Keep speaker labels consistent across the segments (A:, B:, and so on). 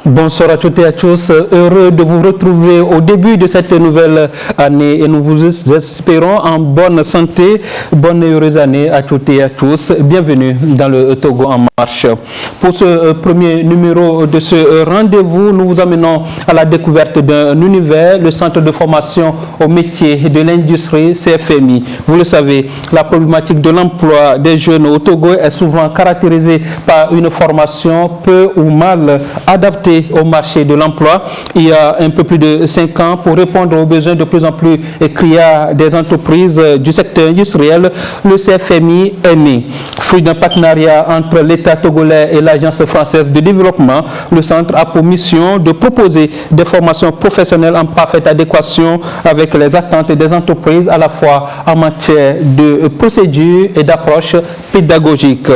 A: Bonsoir à toutes et à tous, heureux de vous retrouver au début de cette nouvelle année et nous vous espérons en bonne santé, bonne et heureuse année à toutes et à tous. Bienvenue dans le Togo en marche. Pour ce premier numéro de ce rendez-vous, nous vous amenons à la découverte d'un univers, le centre de formation au métier de l'industrie CFMI. Vous le savez, la problématique de l'emploi des jeunes au Togo est souvent caractérisée par une formation peu ou mal adaptée au marché de l'emploi. Il y a un peu plus de 5 ans, pour répondre aux besoins de plus en plus criants des entreprises du secteur industriel, le CFMI est né. Fruit d'un partenariat entre l'État togolais et l'Agence française de développement, le centre a pour mission de proposer des formations professionnelles en parfaite adéquation avec les attentes des entreprises, à la fois en matière de procédures et d'approche pédagogique.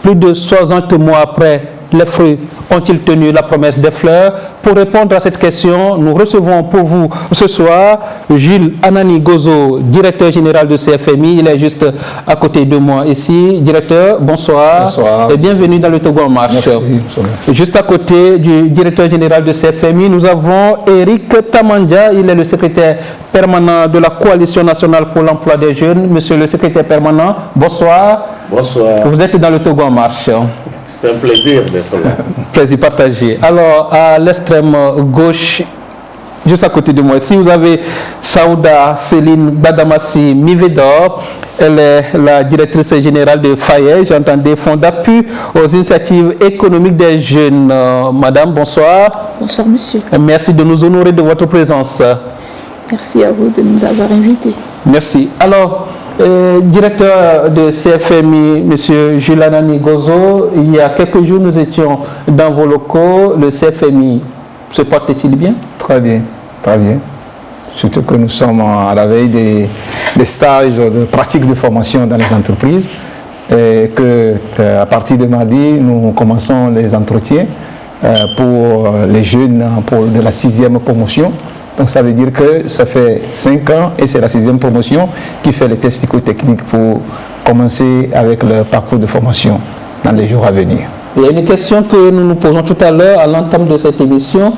A: Plus de 60 mois après, les fruits ont-ils tenu la promesse des fleurs? Pour répondre à cette question, nous recevons pour vous ce soir Jules Anani Gozo, directeur général de CFMI. Il est juste à côté de moi ici. Directeur, bonsoir.
B: Bonsoir.
A: Et bienvenue dans le Togo en marche.
B: Merci.
A: Juste à côté du directeur général de CFMI, nous avons Eric Tamandja. Il est le secrétaire permanent de la Coalition nationale pour l'emploi des jeunes. Monsieur le secrétaire permanent, bonsoir.
C: Bonsoir.
A: Vous êtes dans le Togo en marche.
C: C'est un plaisir d'être là.
A: Plaisir partagé. Alors, à l'extrême gauche, juste à côté de moi, ici, vous avez Saouda Céline Badamassi Mivedor. Elle est la directrice générale de FAYE, j'entendais, Fonds d'appui aux initiatives économiques des jeunes. Madame, bonsoir.
D: Bonsoir, monsieur.
A: Merci de nous honorer de votre présence.
D: Merci à vous de nous avoir invités.
A: Merci. Alors, directeur de CFMI, M. Jules Anani Gozo, il y a quelques jours, nous étions dans vos locaux. Le CFMI se porte-t-il bien?
B: Très bien, très bien. Surtout que nous sommes à la veille des stages de pratique de formation dans les entreprises et que à partir de mardi, nous commençons les entretiens pour les jeunes de la 6e promotion. Donc ça veut dire que ça fait 5 ans et c'est la 6e promotion qui fait les tests psychotechniques pour commencer avec le parcours de formation dans les jours à venir.
A: Il y a une question que nous nous posons tout à l'heure à l'entame de cette émission.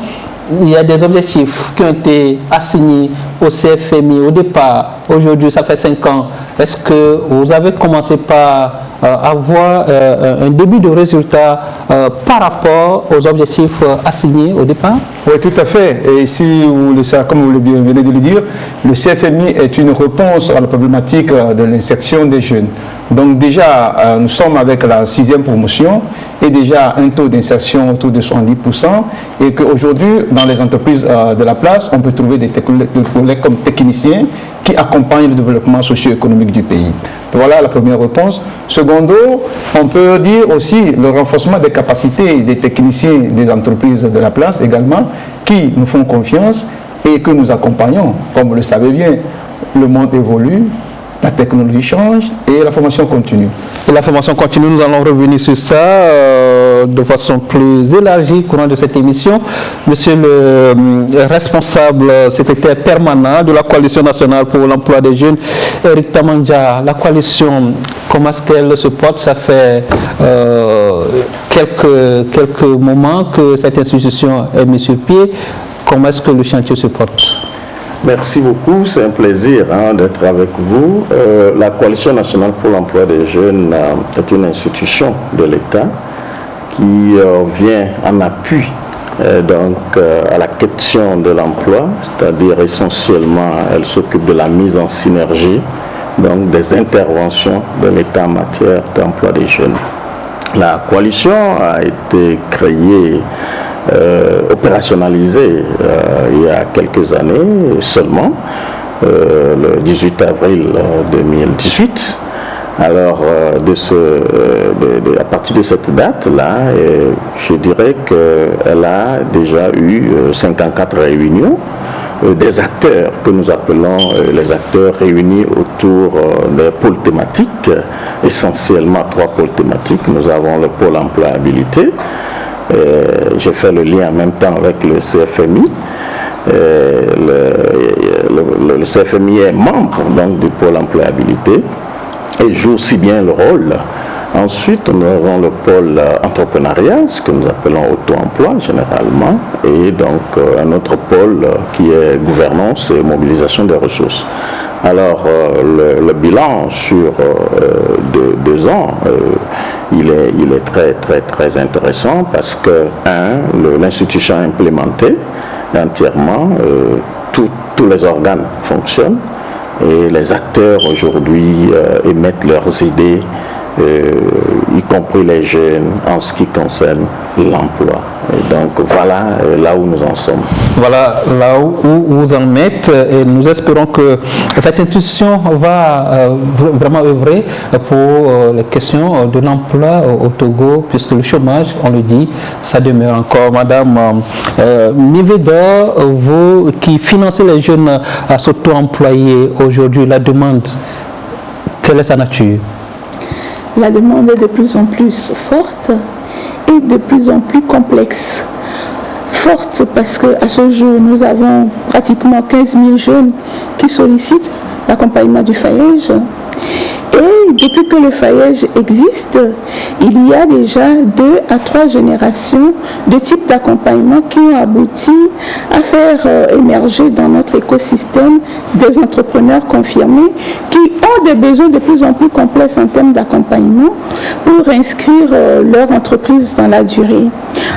A: Il y a des objectifs qui ont été assignés au CFMI au départ. Aujourd'hui, ça fait 5 ans. Est-ce que vous avez commencé par avoir un début de résultat par rapport aux objectifs assignés au départ?
B: Oui, tout à fait. Et si vous le savez, comme vous venez de le dire, le CFMI est une réponse à la problématique de l'insertion des jeunes. Donc déjà, nous sommes avec la 6e promotion et déjà un taux d'insertion autour de 70%, et qu'aujourd'hui, dans les entreprises de la place, on peut trouver des collègues comme techniciens qui accompagnent le développement socio-économique du pays. Voilà la première réponse. Secondo, on peut dire aussi le renforcement des capacités des techniciens des entreprises de la place également, qui nous font confiance et que nous accompagnons. Comme vous le savez bien, le monde évolue, la technologie change et la formation continue.
A: Et la formation continue, nous allons revenir sur ça de façon plus élargie au courant de cette émission. Monsieur le responsable secrétaire permanent de la Coalition nationale pour l'emploi des jeunes, Eric Tamandja, la coalition, comment est-ce qu'elle se porte? Ça fait quelques moments que cette institution est mise sur pied. Comment est-ce que le chantier se porte?
C: Merci beaucoup, c'est un plaisir d'être avec vous. La Coalition nationale pour l'emploi des jeunes est une institution de l'État qui vient en appui à la question de l'emploi, c'est-à-dire essentiellement elle s'occupe de la mise en synergie donc des interventions de l'État en matière d'emploi des jeunes. La coalition a été créée opérationnalisé il y a quelques années seulement, le 18 avril 2018. Alors, à partir de cette date-là, je dirais qu'elle a déjà eu 54 réunions des acteurs que nous appelons les acteurs réunis autour des pôles thématiques, essentiellement 3 pôles thématiques. Nous avons le pôle employabilité. Je fais le lien en même temps avec le CFMI. Le CFMI est membre donc, du pôle employabilité et joue aussi bien le rôle Ensuite, nous avons le pôle entrepreneurial, ce que nous appelons auto-emploi généralement, et donc un autre pôle qui est gouvernance et mobilisation des ressources. Alors, le bilan sur 2 ans, il est très intéressant parce que, l'institution a implémenté entièrement, tous les organes fonctionnent et les acteurs aujourd'hui émettent leurs idées, y compris les jeunes, en ce qui concerne l'emploi. Et donc voilà là où nous en sommes.
A: Voilà là où vous en êtes, et nous espérons que cette institution va vraiment œuvrer pour les questions de l'emploi au Togo, puisque le chômage, on le dit, ça demeure encore. Madame Niveda, vous qui financez les jeunes à s'auto-employer aujourd'hui, la demande, quelle est sa nature?
D: La demande est de plus en plus forte et de plus en plus complexe. Forte parce qu'à ce jour, nous avons pratiquement 15 000 jeunes qui sollicitent l'accompagnement du FAEJ. Et depuis que le FAEJ existe, il y a déjà 2 à 3 générations de types d'accompagnement qui ont abouti à faire émerger dans notre écosystème des entrepreneurs confirmés qui ont des besoins de plus en plus complexes en termes d'accompagnement pour inscrire leur entreprise dans la durée.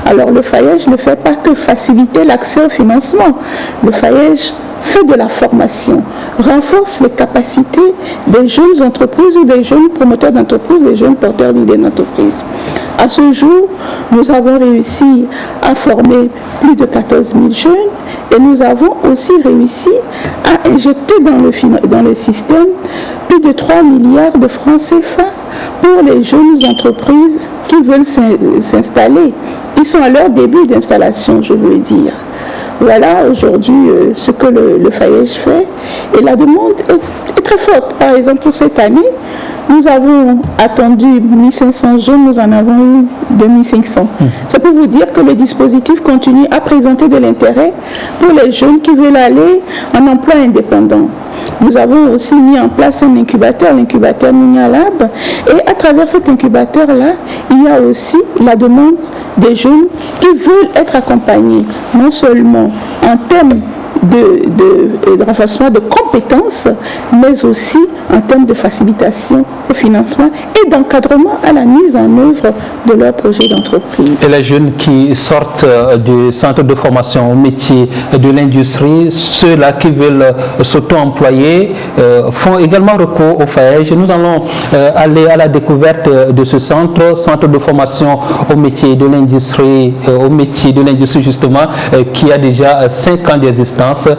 D: Alors le FAEJ ne fait pas que faciliter l'accès au financement. Le FAEJ fait de la formation, renforce les capacités des jeunes entreprises ou des jeunes promoteurs d'entreprise, des jeunes porteurs d'idées d'entreprise. À ce jour, nous avons réussi à former plus de 14 000 jeunes et nous avons aussi réussi à injecter dans le système plus de 3 milliards de francs CFA pour les jeunes entreprises qui veulent s'installer. Ils sont à leur début d'installation, je veux dire. Voilà aujourd'hui ce que le FAEJ fait, et la demande est très forte. Par exemple, pour cette année, nous avons attendu 1500 jeunes, nous en avons eu 2500. C'est pour vous dire que le dispositif continue à présenter de l'intérêt pour les jeunes qui veulent aller en emploi indépendant. Nous avons aussi mis en place un incubateur, l'incubateur Mignalab, et à travers cet incubateur-là, il y a aussi la demande des jeunes qui veulent être accompagnés, non seulement en termes de renforcement de compétences, mais aussi en termes de facilitation au financement et d'encadrement à la mise en œuvre de leur projet d'entreprise.
A: Et les jeunes qui sortent du centre de formation au métier de l'industrie, ceux-là qui veulent s'auto-employer, font également recours au FAEJ. Nous allons aller à la découverte de ce centre de formation au métier de l'industrie, justement, qui a déjà 5 ans d'existence.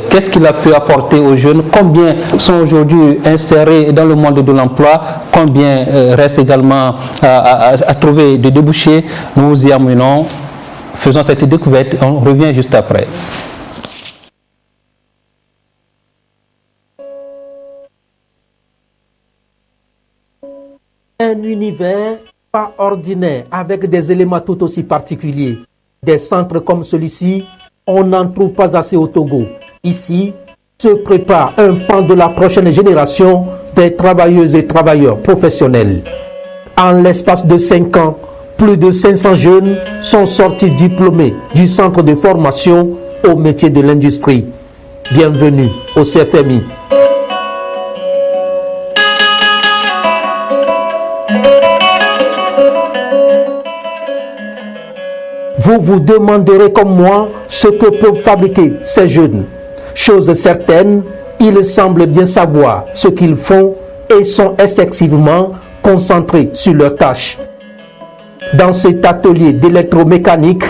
A: Qu'est-ce qu'il a pu apporter aux jeunes? Combien sont aujourd'hui insérés dans le monde de l'emploi? Combien reste également à trouver de débouchés? Nous vous y amenons. Faisons cette découverte. On revient juste après.
E: Un univers pas ordinaire avec des éléments tout aussi particuliers. Des centres comme celui-ci, on n'en trouve pas assez au Togo. Ici, se prépare un pan de la prochaine génération des travailleuses et travailleurs professionnels. En l'espace de 5 ans, plus de 500 jeunes sont sortis diplômés du centre de formation au métier de l'industrie. Bienvenue au CFMI. Vous vous demanderez comme moi ce que peuvent fabriquer ces jeunes. Chose certaine, ils semblent bien savoir ce qu'ils font et sont excessivement concentrés sur leurs tâches. Dans cet atelier d'électromécanique,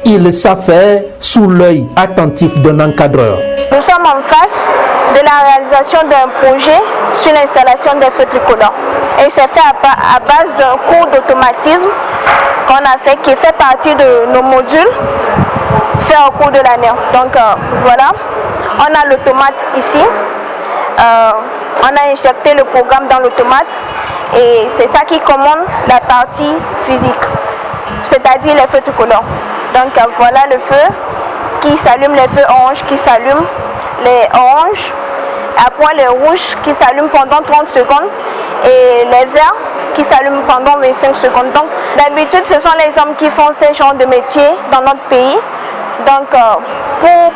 E: ils savent faire sous l'œil attentif d'un encadreur.
F: Nous sommes en face de la réalisation d'un projet sur l'installation des feux tricolores. Et c'est fait à base d'un cours d'automatisme qu'on a fait, qui fait partie de nos modules faits au cours de l'année. Donc voilà, on a l'automate ici. On a injecté le programme dans l'automate et c'est ça qui commande la partie physique, c'est-à-dire les feux tricolores. Donc voilà le feu qui s'allume, les feux orange qui s'allument, les oranges, après les rouges qui s'allument pendant 30 secondes et les verts qui s'allume pendant 25 secondes. Donc d'habitude, ce sont les hommes qui font ces genres de métiers dans notre pays. Donc pour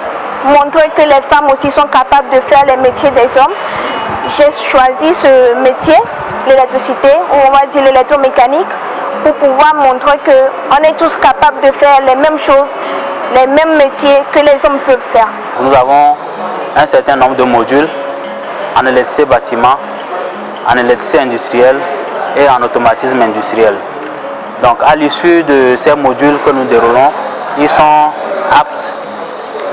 F: montrer que les femmes aussi sont capables de faire les métiers des hommes, j'ai choisi ce métier, l'électricité, ou on va dire l'électromécanique, pour pouvoir montrer qu'on est tous capables de faire les mêmes choses, les mêmes métiers que les hommes peuvent faire.
G: Nous avons un certain nombre de modules en électricité bâtiment, en électricité industrielle et en automatisme industriel. Donc à l'issue de ces modules que nous déroulons, ils sont aptes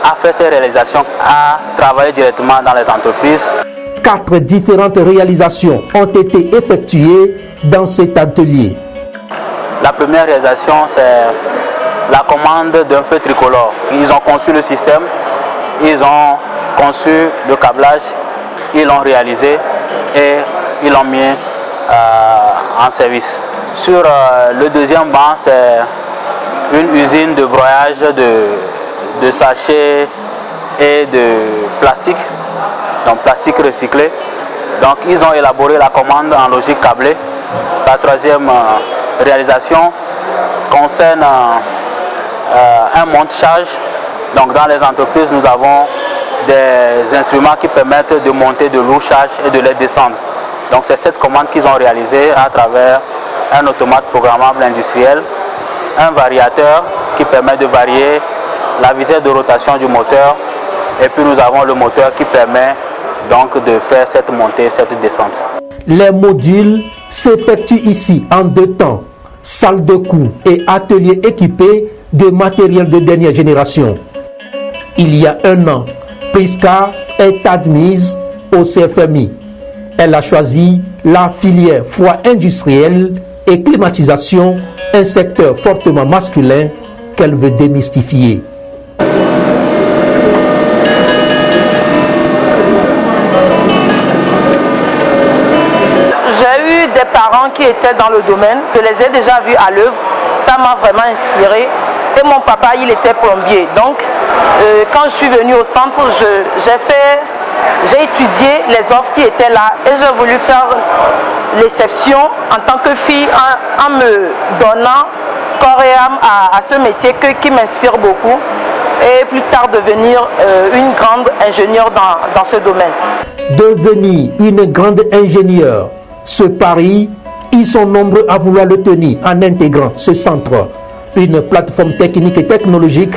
G: à faire ces réalisations, à travailler directement dans les entreprises.
E: 4 différentes réalisations ont été effectuées dans cet atelier.
G: La première réalisation, c'est la commande d'un feu tricolore. Ils ont conçu le système, ils ont conçu le câblage, ils l'ont réalisé et ils l'ont mis en service. Sur le deuxième banc, c'est une usine de broyage de sachets et de plastique, donc plastique recyclé. Donc ils ont élaboré la commande en logique câblée. La troisième réalisation concerne un monte-charge. Donc dans les entreprises, nous avons des instruments qui permettent de monter de lourds charges et de les descendre. Donc c'est cette commande qu'ils ont réalisée à travers un automate programmable industriel, un variateur qui permet de varier la vitesse de rotation du moteur, et puis nous avons le moteur qui permet donc de faire cette montée, cette descente.
E: Les modules s'effectuent ici en 2 temps, salle de cours et atelier équipé de matériel de dernière génération. Il y a 1 an, Prisca est admise au CFMI. Elle a choisi la filière froid industriel et climatisation, un secteur fortement masculin qu'elle veut démystifier.
H: J'ai eu des parents qui étaient dans le domaine, je les ai déjà vus à l'œuvre, ça m'a vraiment inspiré. Et mon papa, il était plombier. Donc, quand je suis venue au centre, j'ai étudié les offres qui étaient là et j'ai voulu faire l'exception en tant que fille en me donnant corps et âme à ce métier qui m'inspire beaucoup et plus tard devenir une grande ingénieure dans ce domaine.
E: Devenir une grande ingénieure, ce pari, ils sont nombreux à vouloir le tenir en intégrant ce centre. Une plateforme technique et technologique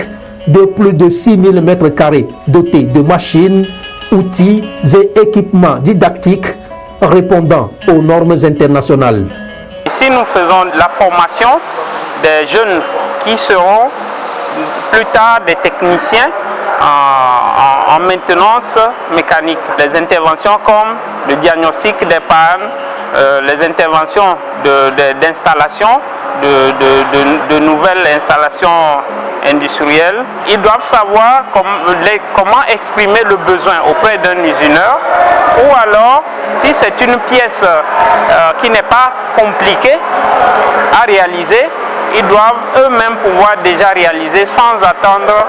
E: de plus de 6000 m² dotée de machines, outils et équipements didactiques répondant aux normes internationales.
I: Ici, nous faisons la formation des jeunes qui seront plus tard des techniciens en maintenance mécanique. Les interventions comme le diagnostic des pannes, les interventions d'installation, de nouvelles installations industrielles. Ils doivent savoir comment exprimer le besoin auprès d'un usineur, ou alors, si c'est une pièce qui n'est pas compliquée à réaliser, ils doivent eux-mêmes pouvoir déjà réaliser sans attendre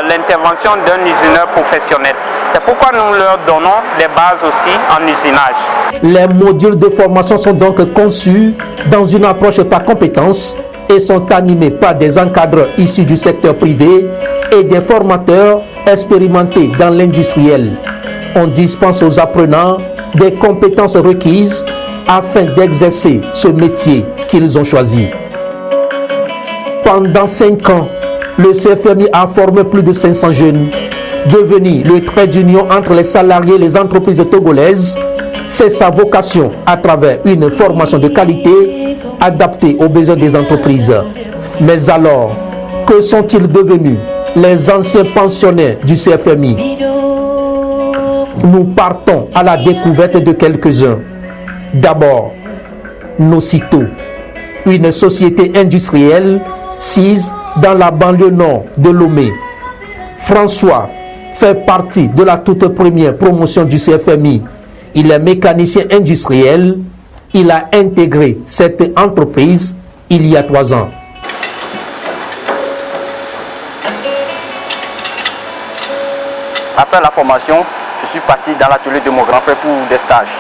I: l'intervention d'un usineur professionnel. C'est pourquoi nous leur donnons des bases aussi en usinage.
E: Les modules de formation sont donc conçus dans une approche par compétences et sont animés par des encadreurs issus du secteur privé et des formateurs expérimentés dans l'industriel. On dispense aux apprenants des compétences requises afin d'exercer ce métier qu'ils ont choisi. Pendant 5 ans, le CFMI a formé plus de 500 jeunes. Devenu le trait d'union entre les salariés et les entreprises togolaises, c'est sa vocation à travers une formation de qualité adaptée aux besoins des entreprises. Mais alors, que sont-ils devenus, les anciens pensionnaires du CFMI? Nous partons à la découverte de quelques-uns. D'abord, Nocito, une société industrielle sise dans la banlieue nord de Lomé. François fait partie de la toute première promotion du CFMI. Il est mécanicien industriel. Il a intégré cette entreprise il y a 3 ans.
G: Après la formation, je suis parti dans l'atelier de mon grand frère pour des stages.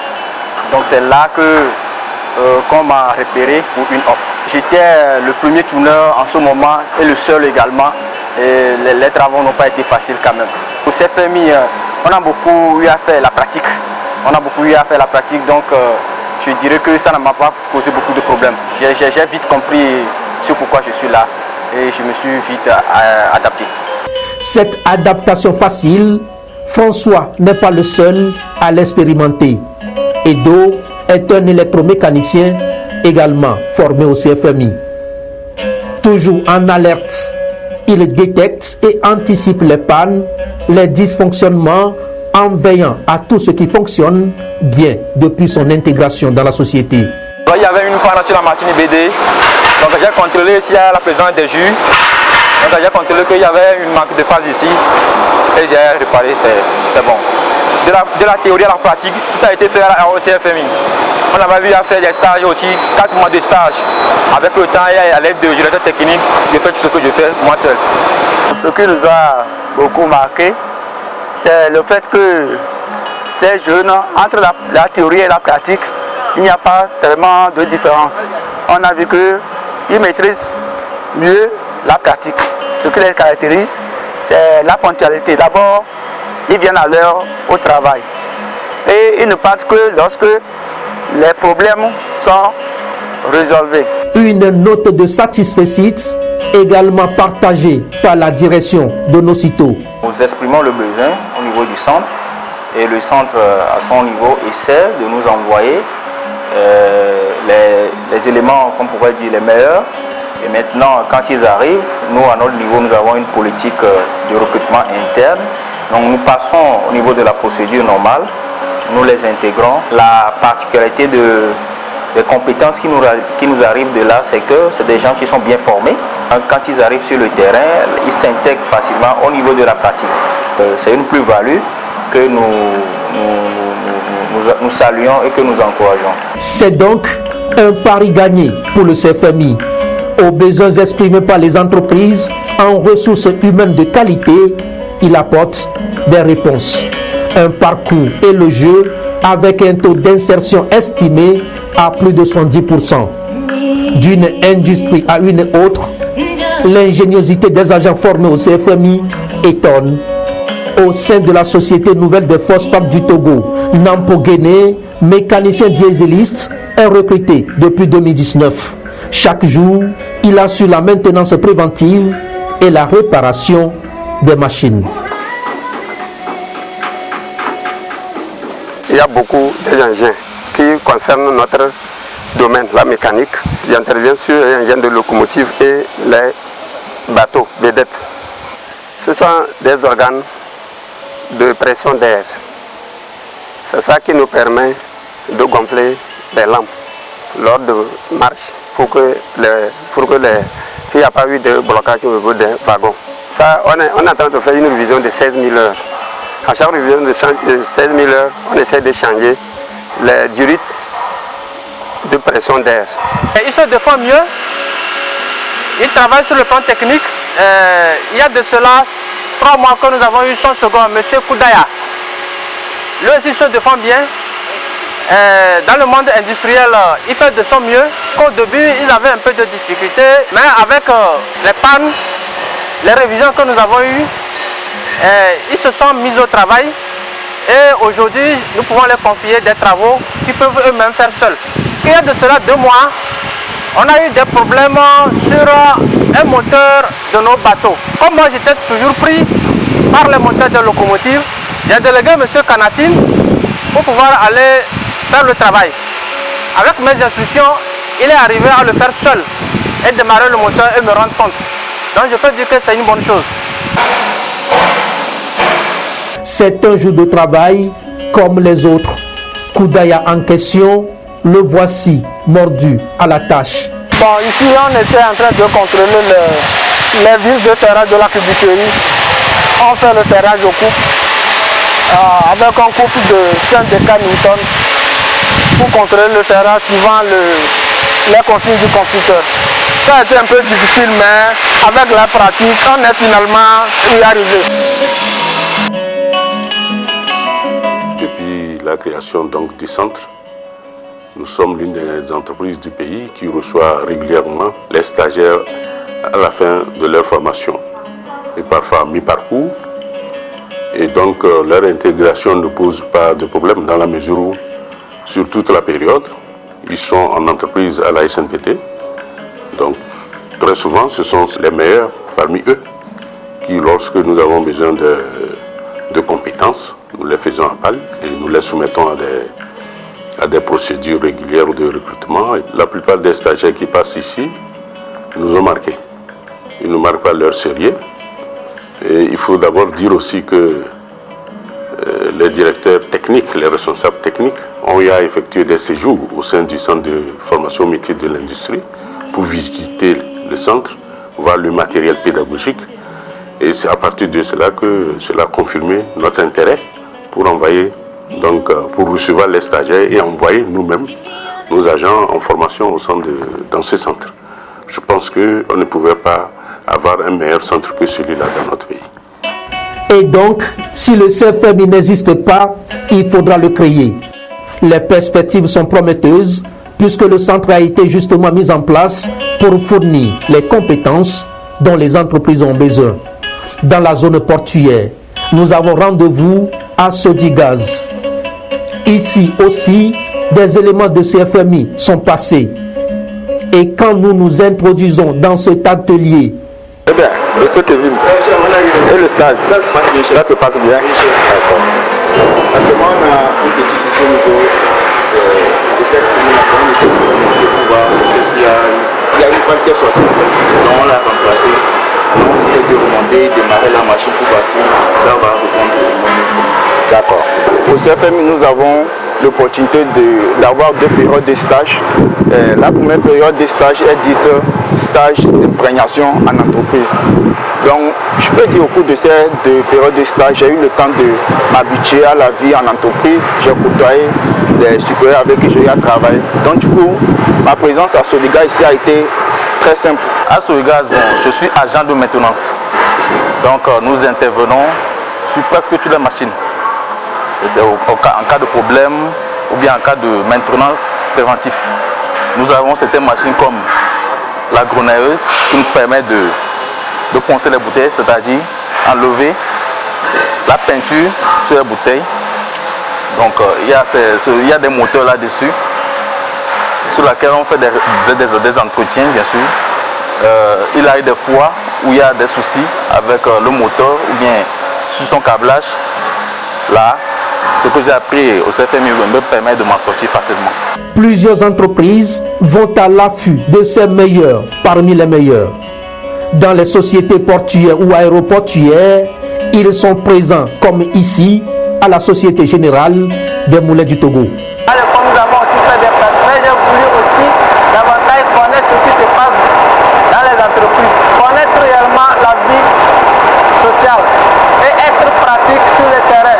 G: Donc c'est là que qu'on m'a repéré pour une offre. J'étais le premier tourneur en ce moment et le seul également. Et les travaux n'ont pas été faciles quand même. Au CFMI, on a beaucoup eu à faire la pratique. Donc je dirais que ça ne m'a pas causé beaucoup de problèmes. J'ai vite compris ce pourquoi je suis là et je me suis vite adapté.
E: Cette adaptation facile, François n'est pas le seul à l'expérimenter. Edo est un électromécanicien également formé au CFMI. Toujours en alerte, il détecte et anticipe les pannes, les dysfonctionnements en veillant à tout ce qui fonctionne bien depuis son intégration dans la société.
G: Il y avait une panne sur la machine BD, donc j'ai contrôlé s'il y a la présence des jus, donc j'ai contrôlé qu'il y avait une manque de phase ici et j'ai réparé, c'est bon. De la théorie à la pratique, tout a été fait au CFMI. On avait vu à faire des stages aussi, 4 mois de stage. Avec le temps et à l'aide de directeur technique, j'ai fait ce que je fais moi seul.
J: Ce qui nous a beaucoup marqué, c'est le fait que ces jeunes, entre la théorie et la pratique, il n'y a pas tellement de différence. On a vu qu'ils maîtrisent mieux la pratique. Ce qui les caractérise, c'est la ponctualité. D'abord, ils viennent à l'heure au travail. Et ils ne partent que lorsque les problèmes sont résolvés.
E: Une note de satisfecit également partagée par la direction de Nocito.
G: Nous exprimons le besoin au niveau du centre et le centre à son niveau essaie de nous envoyer les éléments, qu'on pourrait dire, les meilleurs. Et maintenant, quand ils arrivent, nous à notre niveau, nous avons une politique de recrutement interne. Donc nous passons au niveau de la procédure normale, nous les intégrons. La particularité des compétences qui nous arrivent de là, c'est que c'est des gens qui sont bien formés. Quand ils arrivent sur le terrain, ils s'intègrent facilement au niveau de la pratique. C'est une plus-value que nous saluons et que nous encourageons.
E: C'est donc un pari gagné pour le CFMI. Aux besoins exprimés par les entreprises en ressources humaines de qualité, il apporte des réponses. Un parcours élogieux avec un taux d'insertion estimé à plus de 70%. D'une industrie à une autre, l'ingéniosité des agents formés au CFMI étonne. Au sein de la Société Nouvelle des Phosphates du Togo, Nampo Guéné, mécanicien dieseliste, est recruté depuis 2019. Chaque jour, il assure la maintenance préventive et la réparation des machines.
J: Il y a beaucoup d'engins qui concernent notre domaine, la mécanique. J'interviens sur les engins de locomotive et les bateaux, vedettes. Ce sont des organes de pression d'air. C'est ça qui nous permet de gonfler les lampes lors de marche pour que s'il n'y a pas eu de blocage au niveau des wagons. Ça, on est en train de faire une révision de 16 000 heures. À chaque révision de 16 000 heures, on essaie de changer les durites de pression d'air.
I: Ils se défendent mieux, ils travaillent sur le plan technique. Il y a de cela 3 mois que nous avons eu son second, M. Koudaya. Lui aussi se défend bien. Dans le monde industriel, il fait de son mieux. Au début, ils avaient un peu de difficultés, mais avec les pannes, les révisions que nous avons eues, ils se sont mis au travail. Et aujourd'hui, nous pouvons leur confier des travaux qu'ils peuvent eux-mêmes faire seuls. Il y a de cela 2 mois, on a eu des problèmes sur un moteur de nos bateaux. Comme moi, j'étais toujours pris par les moteurs de locomotive, j'ai délégué M. Kanatine pour pouvoir aller faire le travail. Avec mes instructions, il est arrivé à le faire seul et démarrer le moteur et me rendre compte. Donc je peux dire que c'est une bonne chose.
E: C'est un jour de travail comme les autres. Koudaya en question, le voici mordu à la tâche.
J: Bon, ici on était en train de contrôler les vis de serrage de la cubiquerie. On fait le serrage au couple avec un couple de 5 Newton pour contrôler le serrage suivant les consignes du constructeur. Ça a été un peu difficile, mais avec la pratique, on est finalement y arrivé.
K: Depuis la création donc du centre, Nous sommes l'une des entreprises du pays qui reçoit régulièrement les stagiaires à la fin de leur formation, et parfois à mi-parcours. Et donc leur intégration ne pose pas de problème dans la mesure où, sur toute la période, ils sont en entreprise à la SNPT. Donc très souvent, ce sont les meilleurs parmi eux qui, lorsque nous avons besoin de compétences, nous les faisons appel et nous les soumettons à des procédures régulières de recrutement. Et la plupart des stagiaires qui passent ici nous ont marqués. Ils ne marquent pas leur sérieux. Et il faut d'abord dire aussi que les directeurs techniques, les responsables techniques, ont eu à effectuer des séjours au sein du centre de formation métier de l'industrie pour visiter le centre, voir le matériel pédagogique. Et c'est à partir de cela que cela a confirmé notre intérêt pour envoyer, donc pour recevoir les stagiaires et envoyer nous-mêmes nos agents en formation dans ce centre. Je pense qu'on ne pouvait pas avoir un meilleur centre que celui-là dans notre pays.
E: Et donc, si le CFMI n'existe pas, il faudra le créer. Les perspectives sont prometteuses puisque le centre a été justement mis en place pour fournir les compétences dont les entreprises ont besoin. Dans la zone portuaire, nous avons rendez-vous à Sodigaz. Ici aussi, des éléments de CFMI sont passés. Et quand nous nous introduisons dans cet atelier,
J: eh bien, monsieur Kevin, et le stage, ça se passe bien. D'accord.
B: Actuellement, on a une petite session au niveau de cette communication de pouvoir, parce qu'il y a une panne qui est sortie, donc on l'a remplacé. Donc on essaie de remonter, démarrer la machine pour voir si ça va répondre.
J: D'accord. Au CFMI, nous avons l'opportunité d'avoir 2 périodes de stage. La première période de stage est dite stage d'imprégnation en entreprise. Donc, je peux dire au cours de ces 2 périodes de stage, j'ai eu le temps de m'habituer à la vie en entreprise. J'ai côtoyé des supérieurs avec qui j'ai eu à travailler. Donc, du coup, ma présence à Sodigaz ici a été très simple.
G: À Sodigaz, je suis agent de maintenance. Donc, nous intervenons sur presque toutes les machines. En cas de problème ou bien en cas de maintenance préventive. Nous avons certaines machines comme la grenailleuse qui nous permet de poncer les bouteilles, c'est-à-dire enlever la peinture sur les bouteilles. Donc il y a des moteurs là-dessus sur lesquels on fait des entretiens, bien sûr. Il arrive des fois où il y a des soucis avec le moteur ou bien sur son câblage. Là, ce que j'ai appris au CFMI me permet de m'en sortir facilement.
E: Plusieurs entreprises vont à l'affût de ces meilleurs parmi les meilleurs. Dans les sociétés portuaires ou aéroportuaires, ils sont présents comme ici à la Société Générale des Moulins du Togo.
H: Alors, comme nous avons aussi fait des placements, j'ai voulu aussi davantage connaître ce qui se passe dans les entreprises, connaître réellement la vie sociale et être pratique sur le terrain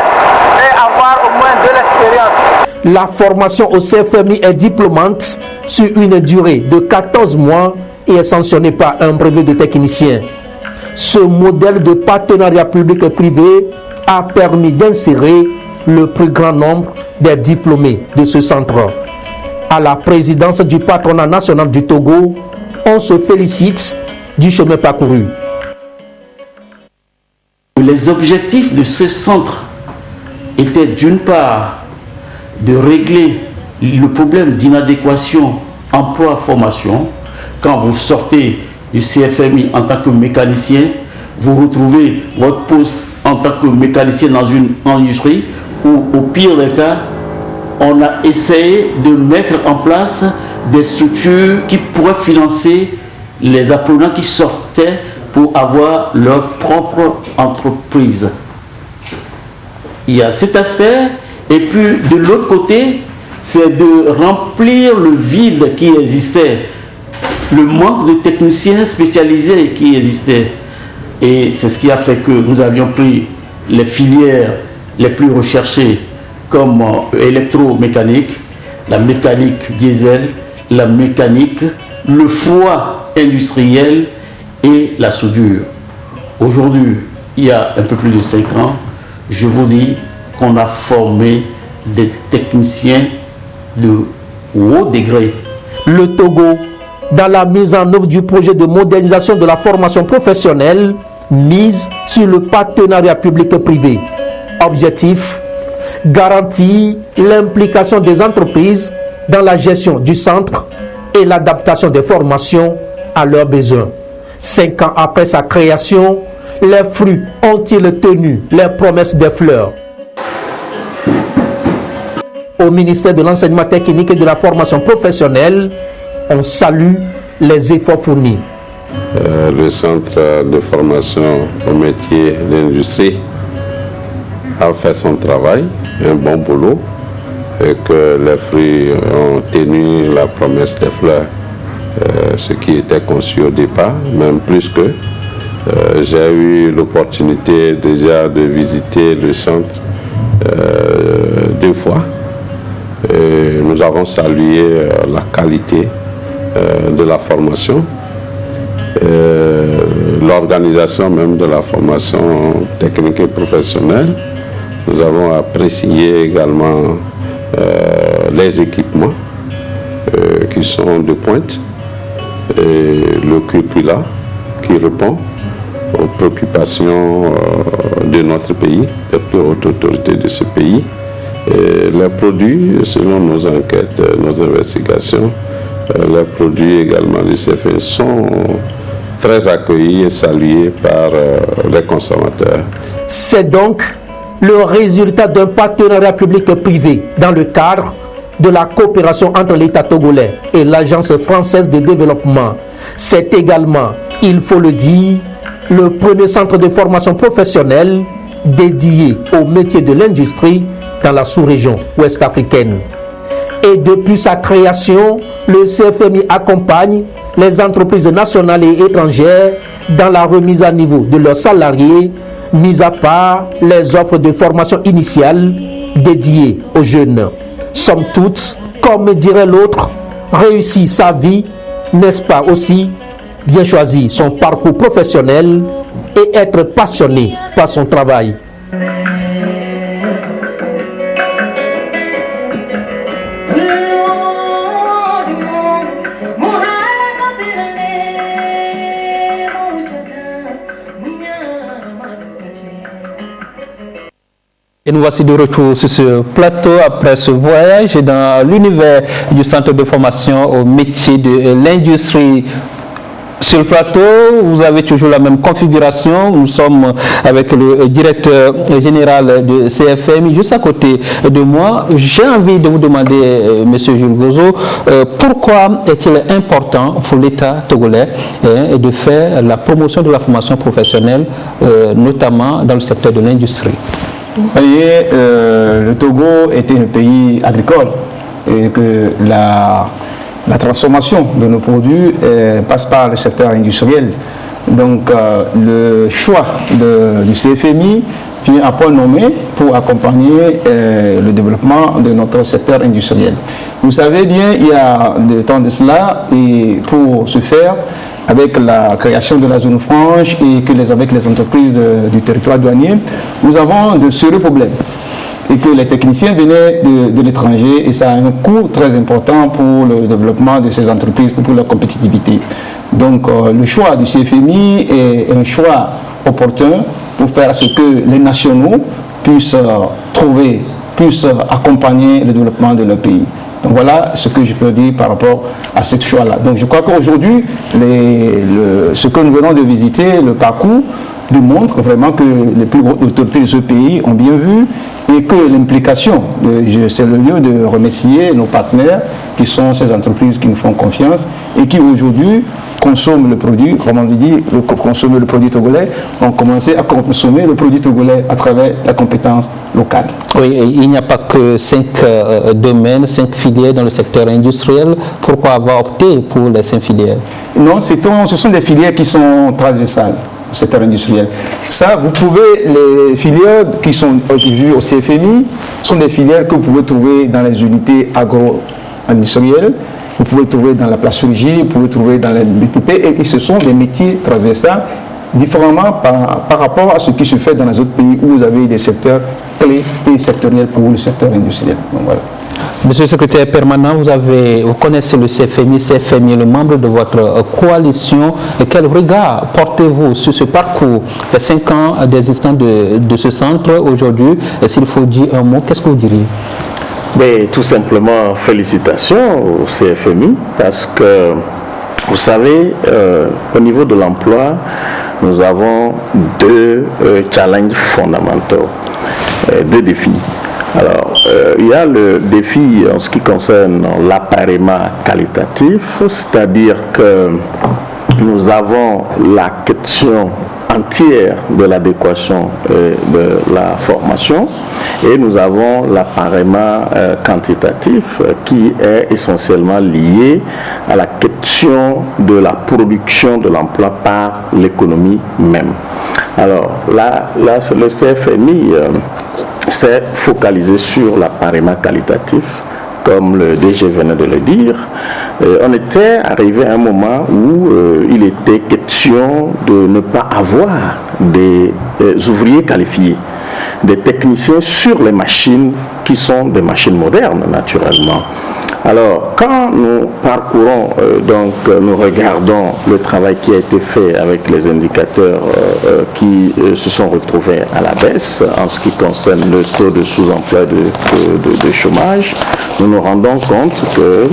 H: et avoir au moins de l'expérience.
E: La formation au CFMI est diplômante sur une durée de 14 mois et est sanctionnée par un brevet de technicien. Ce modèle de partenariat public et privé a permis d'insérer le plus grand nombre des diplômés de ce centre. À la présidence du patronat national du Togo, on se félicite du chemin parcouru.
L: Les objectifs de ce centre étaient d'une part de régler le problème d'inadéquation emploi-formation. Quand vous sortez du CFMI en tant que mécanicien, vous retrouvez votre poste en tant que mécanicien dans une industrie où, au pire des cas, on a essayé de mettre en place des structures qui pourraient financer les apprenants qui sortaient pour avoir leur propre entreprise. Il y a cet aspect, et puis de l'autre côté, c'est de remplir le vide qui existait, le manque de techniciens spécialisés qui existait. Et c'est ce qui a fait que nous avions pris les filières les plus recherchées comme électromécanique, la mécanique diesel, la mécanique, le froid industriel et la soudure. Aujourd'hui, il y a un peu plus de 5 ans, je vous dis qu'on a formé des techniciens de ou haut degré.
E: Le Togo, dans la mise en œuvre du projet de modernisation de la formation professionnelle, mise sur le partenariat public-privé. Objectif, garantir l'implication des entreprises dans la gestion du centre et l'adaptation des formations à leurs besoins. 5 ans après sa création, les fruits ont-ils tenu les promesses des fleurs? Au ministère de l'Enseignement technique et de la formation professionnelle, on salue les efforts fournis.
M: Le centre de formation au métier de l'industrie a fait son travail, un bon boulot, et que les fruits ont tenu la promesse des fleurs, ce qui était conçu au départ, même plus que. J'ai eu l'opportunité déjà de visiter le centre 2 fois. Et nous avons salué la qualité de la formation, l'organisation même de la formation technique et professionnelle. Nous avons apprécié également les équipements qui sont de pointe et le curricula qui répond aux préoccupations de notre pays, des plus hautes autorités de ce pays. Et les produits, selon nos enquêtes, nos investigations, les produits également du CFM sont très accueillis et salués par les consommateurs.
E: C'est donc le résultat d'un partenariat public-privé dans le cadre de la coopération entre l'État togolais et l'Agence française de développement. C'est également, il faut le dire, le premier centre de formation professionnelle dédié au métier de l'industrie dans la sous-région ouest africaine. Et depuis sa création, le CFMI accompagne les entreprises nationales et étrangères dans la remise à niveau de leurs salariés, mis à part les offres de formation initiale dédiées aux jeunes. Somme toute, comme dirait l'autre, réussir sa vie, n'est-ce pas aussi bien choisir son parcours professionnel et être passionné par son travail.
A: Et nous voici de retour sur ce plateau après ce voyage dans l'univers du centre de formation au métier de l'industrie. Sur le plateau, vous avez toujours la même configuration. Nous sommes avec le directeur général de CFMI juste à côté de moi. J'ai envie de vous demander, Monsieur Jules Gozo, pourquoi est-il important pour l'État togolais de faire la promotion de la formation professionnelle, notamment dans le secteur de l'industrie?
B: Vous voyez, le Togo était un pays agricole et que la transformation de nos produits passe par le secteur industriel. Donc le choix du CFMI vient à point nommé pour accompagner le développement de notre secteur industriel. Vous savez bien, il y a des temps de cela, et pour ce faire, avec la création de la zone franche et avec les entreprises du territoire douanier, nous avons de sérieux problèmes. Et que les techniciens venaient de l'étranger, et ça a un coût très important pour le développement de ces entreprises, pour leur compétitivité. Donc le choix du CFMI est un choix opportun pour faire ce que les nationaux puissent accompagner le développement de leur pays. Donc voilà ce que je peux dire par rapport à ce choix-là. Donc je crois qu'aujourd'hui, ce que nous venons de visiter, le parcours, démontre vraiment que les plus grosses autorités de ce pays ont bien vu, et que l'implication, c'est le lieu de remercier nos partenaires qui sont ces entreprises qui nous font confiance et qui aujourd'hui consomment le produit, comme on dit, consommer le produit togolais, ont commencé à consommer le produit togolais à travers la compétence locale.
A: Oui, il n'y a pas que 5 domaines, 5 filières dans le secteur industriel. Pourquoi avoir opté pour les 5 filières?
B: Non, ce sont des filières qui sont transversales au secteur industriel. Ça, vous pouvez, les filières qui sont vues au CFMI sont des filières que vous pouvez trouver dans les unités agro-industrielles, vous pouvez trouver dans la plasturgie, vous pouvez trouver dans les BTP, et ce sont des métiers transversaux différemment par rapport à ce qui se fait dans les autres pays où vous avez des secteurs clés et sectoriels pour le secteur industriel. Donc, voilà.
A: Monsieur le secrétaire permanent, vous connaissez le CFMI est le membre de votre coalition. Quel regard portez-vous sur ce parcours de 5 ans d'existence de ce centre aujourd'hui? S'il faut dire un mot, qu'est-ce que vous diriez?
C: Mais tout simplement, félicitations au CFMI parce que, vous savez, au niveau de l'emploi, nous avons deux challenges fondamentaux, deux défis. Alors, il y a le défi en ce qui concerne l'appareillement qualitatif, c'est-à-dire que nous avons la question entière de l'adéquation de la formation et nous avons l'appareillement quantitatif qui est essentiellement lié à la question de la production de l'emploi par l'économie même. Alors là le CFMI s'est focalisé sur l'appareillement qualitatif, comme le DG venait de le dire. On était arrivé à un moment où il était question de ne pas avoir des ouvriers qualifiés, des techniciens sur les machines qui sont des machines modernes naturellement. Alors, quand nous parcourons, nous regardons le travail qui a été fait avec les indicateurs qui se sont retrouvés à la baisse en ce qui concerne le taux de sous-emploi de chômage, nous nous rendons compte que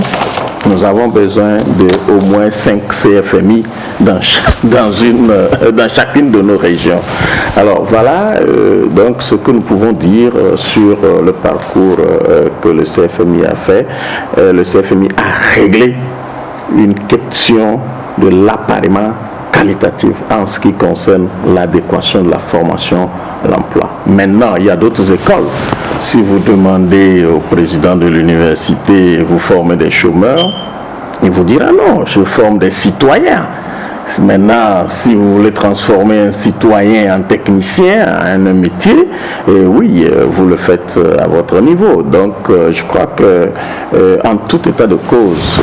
C: nous avons besoin de au moins 5 CFMI dans chacune de nos régions. Alors voilà donc ce que nous pouvons dire sur le parcours que le CFMI a fait. Le CFMI a réglé une question de l'appareillement qualitatif en ce qui concerne l'adéquation de la formation à l'emploi. Maintenant, il y a d'autres écoles. Si vous demandez au président de l'université, vous formez des chômeurs, il vous dira non, je forme des citoyens. Maintenant, si vous voulez transformer un citoyen en technicien, en un métier, oui, vous le faites à votre niveau. Donc, je crois que, en tout état de cause,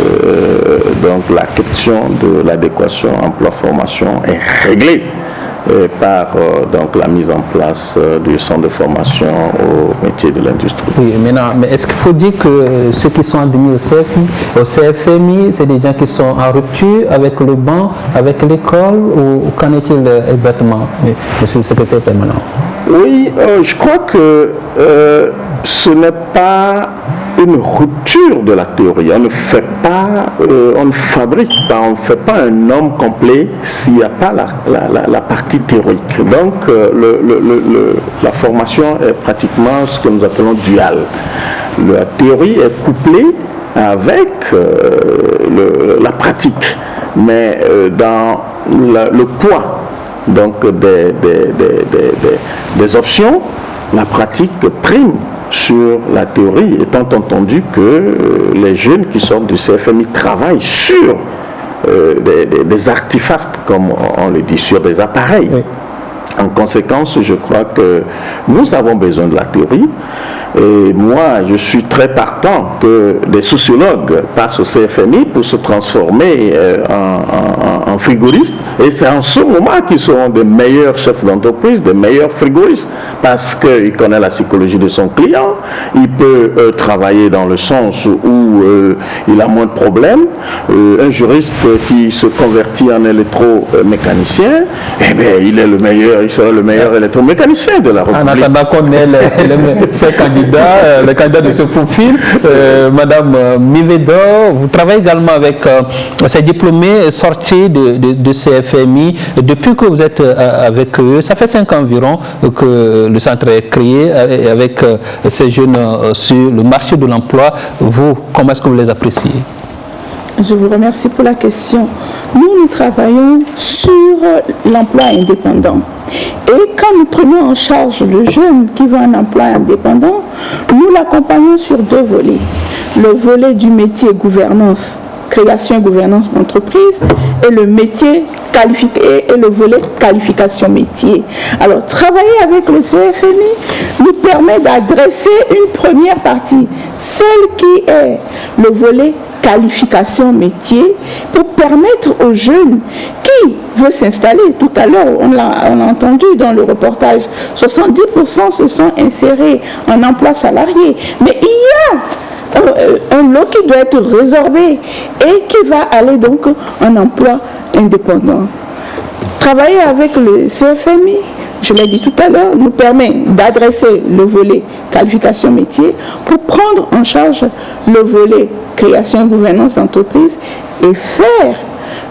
C: donc la question de l'adéquation emploi-formation est réglée par donc la mise en place du centre de formation au métier de l'industrie.
A: Oui, maintenant, mais est-ce qu'il faut dire que ceux qui sont admis au CFMI, c'est des gens qui sont en rupture avec le banc, avec l'école, ou qu'en est-il exactement, monsieur le secrétaire permanent?
C: Oui, je crois que ce n'est pas une rupture de la théorie. On ne fait pas, on ne fabrique pas, on ne fait pas un homme complet s'il n'y a pas la partie théorique. Donc, la formation est pratiquement ce que nous appelons dual. La théorie est couplée avec la pratique, mais dans le poids donc des options, la pratique prime sur la théorie, étant entendu que les jeunes qui sortent du CFMI travaillent sur des artefacts, comme on le dit, sur des appareils. Oui. En conséquence, je crois que nous avons besoin de la théorie. Et moi, je suis très partant que des sociologues passent au CFMI pour se transformer en frigoristes. Et c'est en ce moment qu'ils seront des meilleurs chefs d'entreprise, des meilleurs frigoristes, parce qu'il connaît la psychologie de son client, il peut travailler dans le sens où il a moins de problèmes. Un juriste qui se convertit en électromécanicien, eh bien, il est le meilleur, il sera le meilleur électromécanicien de la République.
A: En attendant qu'on ait ces candidats, le candidat de ce profil, Madame Mivedor, vous travaillez également avec ces diplômés sortis de CFMI. Depuis que vous êtes avec eux, ça fait 5 ans environ que le centre est créé avec ces jeunes sur le marché de l'emploi. Vous, comment est-ce que vous les appréciez?
D: Je vous remercie pour la question. Nous travaillons sur l'emploi indépendant. Et quand nous prenons en charge le jeune qui veut un emploi indépendant, nous l'accompagnons sur 2 volets. Le volet du métier gouvernance, création et gouvernance d'entreprise, et le métier et le volet qualification métier. Alors, travailler avec le CFMI nous permet d'adresser une première partie, celle qui est le volet qualification métier, pour permettre aux jeunes qui veulent s'installer. Tout à l'heure, on l'a entendu dans le reportage, 70% se sont insérés en emploi salarié. Mais il y a un lot qui doit être résorbé et qui va aller donc en emploi indépendant. Travailler avec le CFMI, je l'ai dit tout à l'heure, nous permet d'adresser le volet qualification métier pour prendre en charge le volet création et gouvernance d'entreprise et faire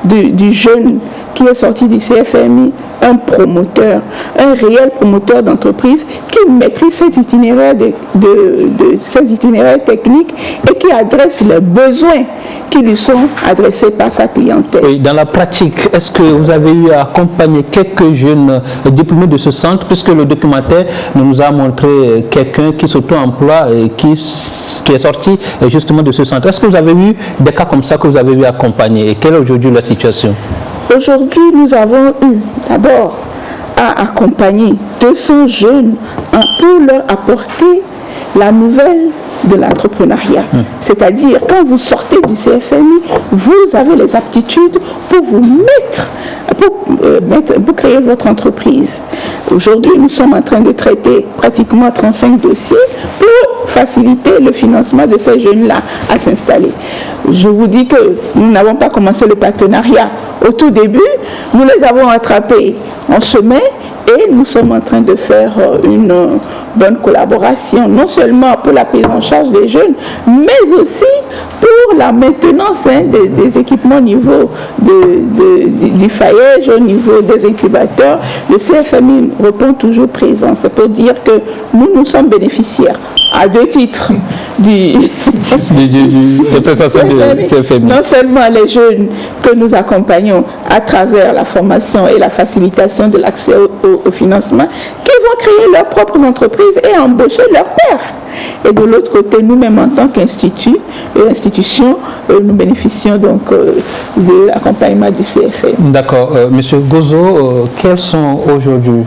D: du jeune qui est sorti du CFMI un promoteur, un réel promoteur d'entreprise qui maîtrise cet itinéraire ces itinéraires techniques et qui adresse les besoins qui lui sont adressés par sa clientèle.
A: Oui, dans la pratique, est-ce que vous avez eu à accompagner quelques jeunes diplômés de ce centre, puisque le documentaire nous a montré quelqu'un qui s'auto-emploie et qui est sorti justement de ce centre. Est-ce que vous avez eu des cas comme ça que vous avez eu à accompagner et quelle est aujourd'hui la situation?
D: Aujourd'hui, nous avons eu d'abord à accompagner 200 jeunes pour leur apporter la nouvelle de l'entrepreneuriat. C'est-à-dire, quand vous sortez du CFMI, vous avez les aptitudes pour vous pour créer votre entreprise. Aujourd'hui, nous sommes en train de traiter pratiquement 35 dossiers pour faciliter le financement de ces jeunes-là à s'installer. Je vous dis que nous n'avons pas commencé le partenariat au tout début, nous les avons attrapés en chemin et nous sommes en train de faire une bonne collaboration, non seulement pour la prise en charge des jeunes, mais aussi pour la maintenance des équipements au niveau du faillage, au niveau des incubateurs. Le CFMI répond toujours présent. C'est pour dire que nous sommes bénéficiaires à deux titres des prestations du CFMI. Non seulement les jeunes que nous accompagnons à travers la formation et la facilitation de l'accès au financement, qui vont créer leurs propres entreprises et embaucher leurs pairs. Et de l'autre côté, nous-mêmes en tant qu'institution, nous bénéficions donc de l'accompagnement du CFM.
A: D'accord. Monsieur Gozo, quels sont aujourd'hui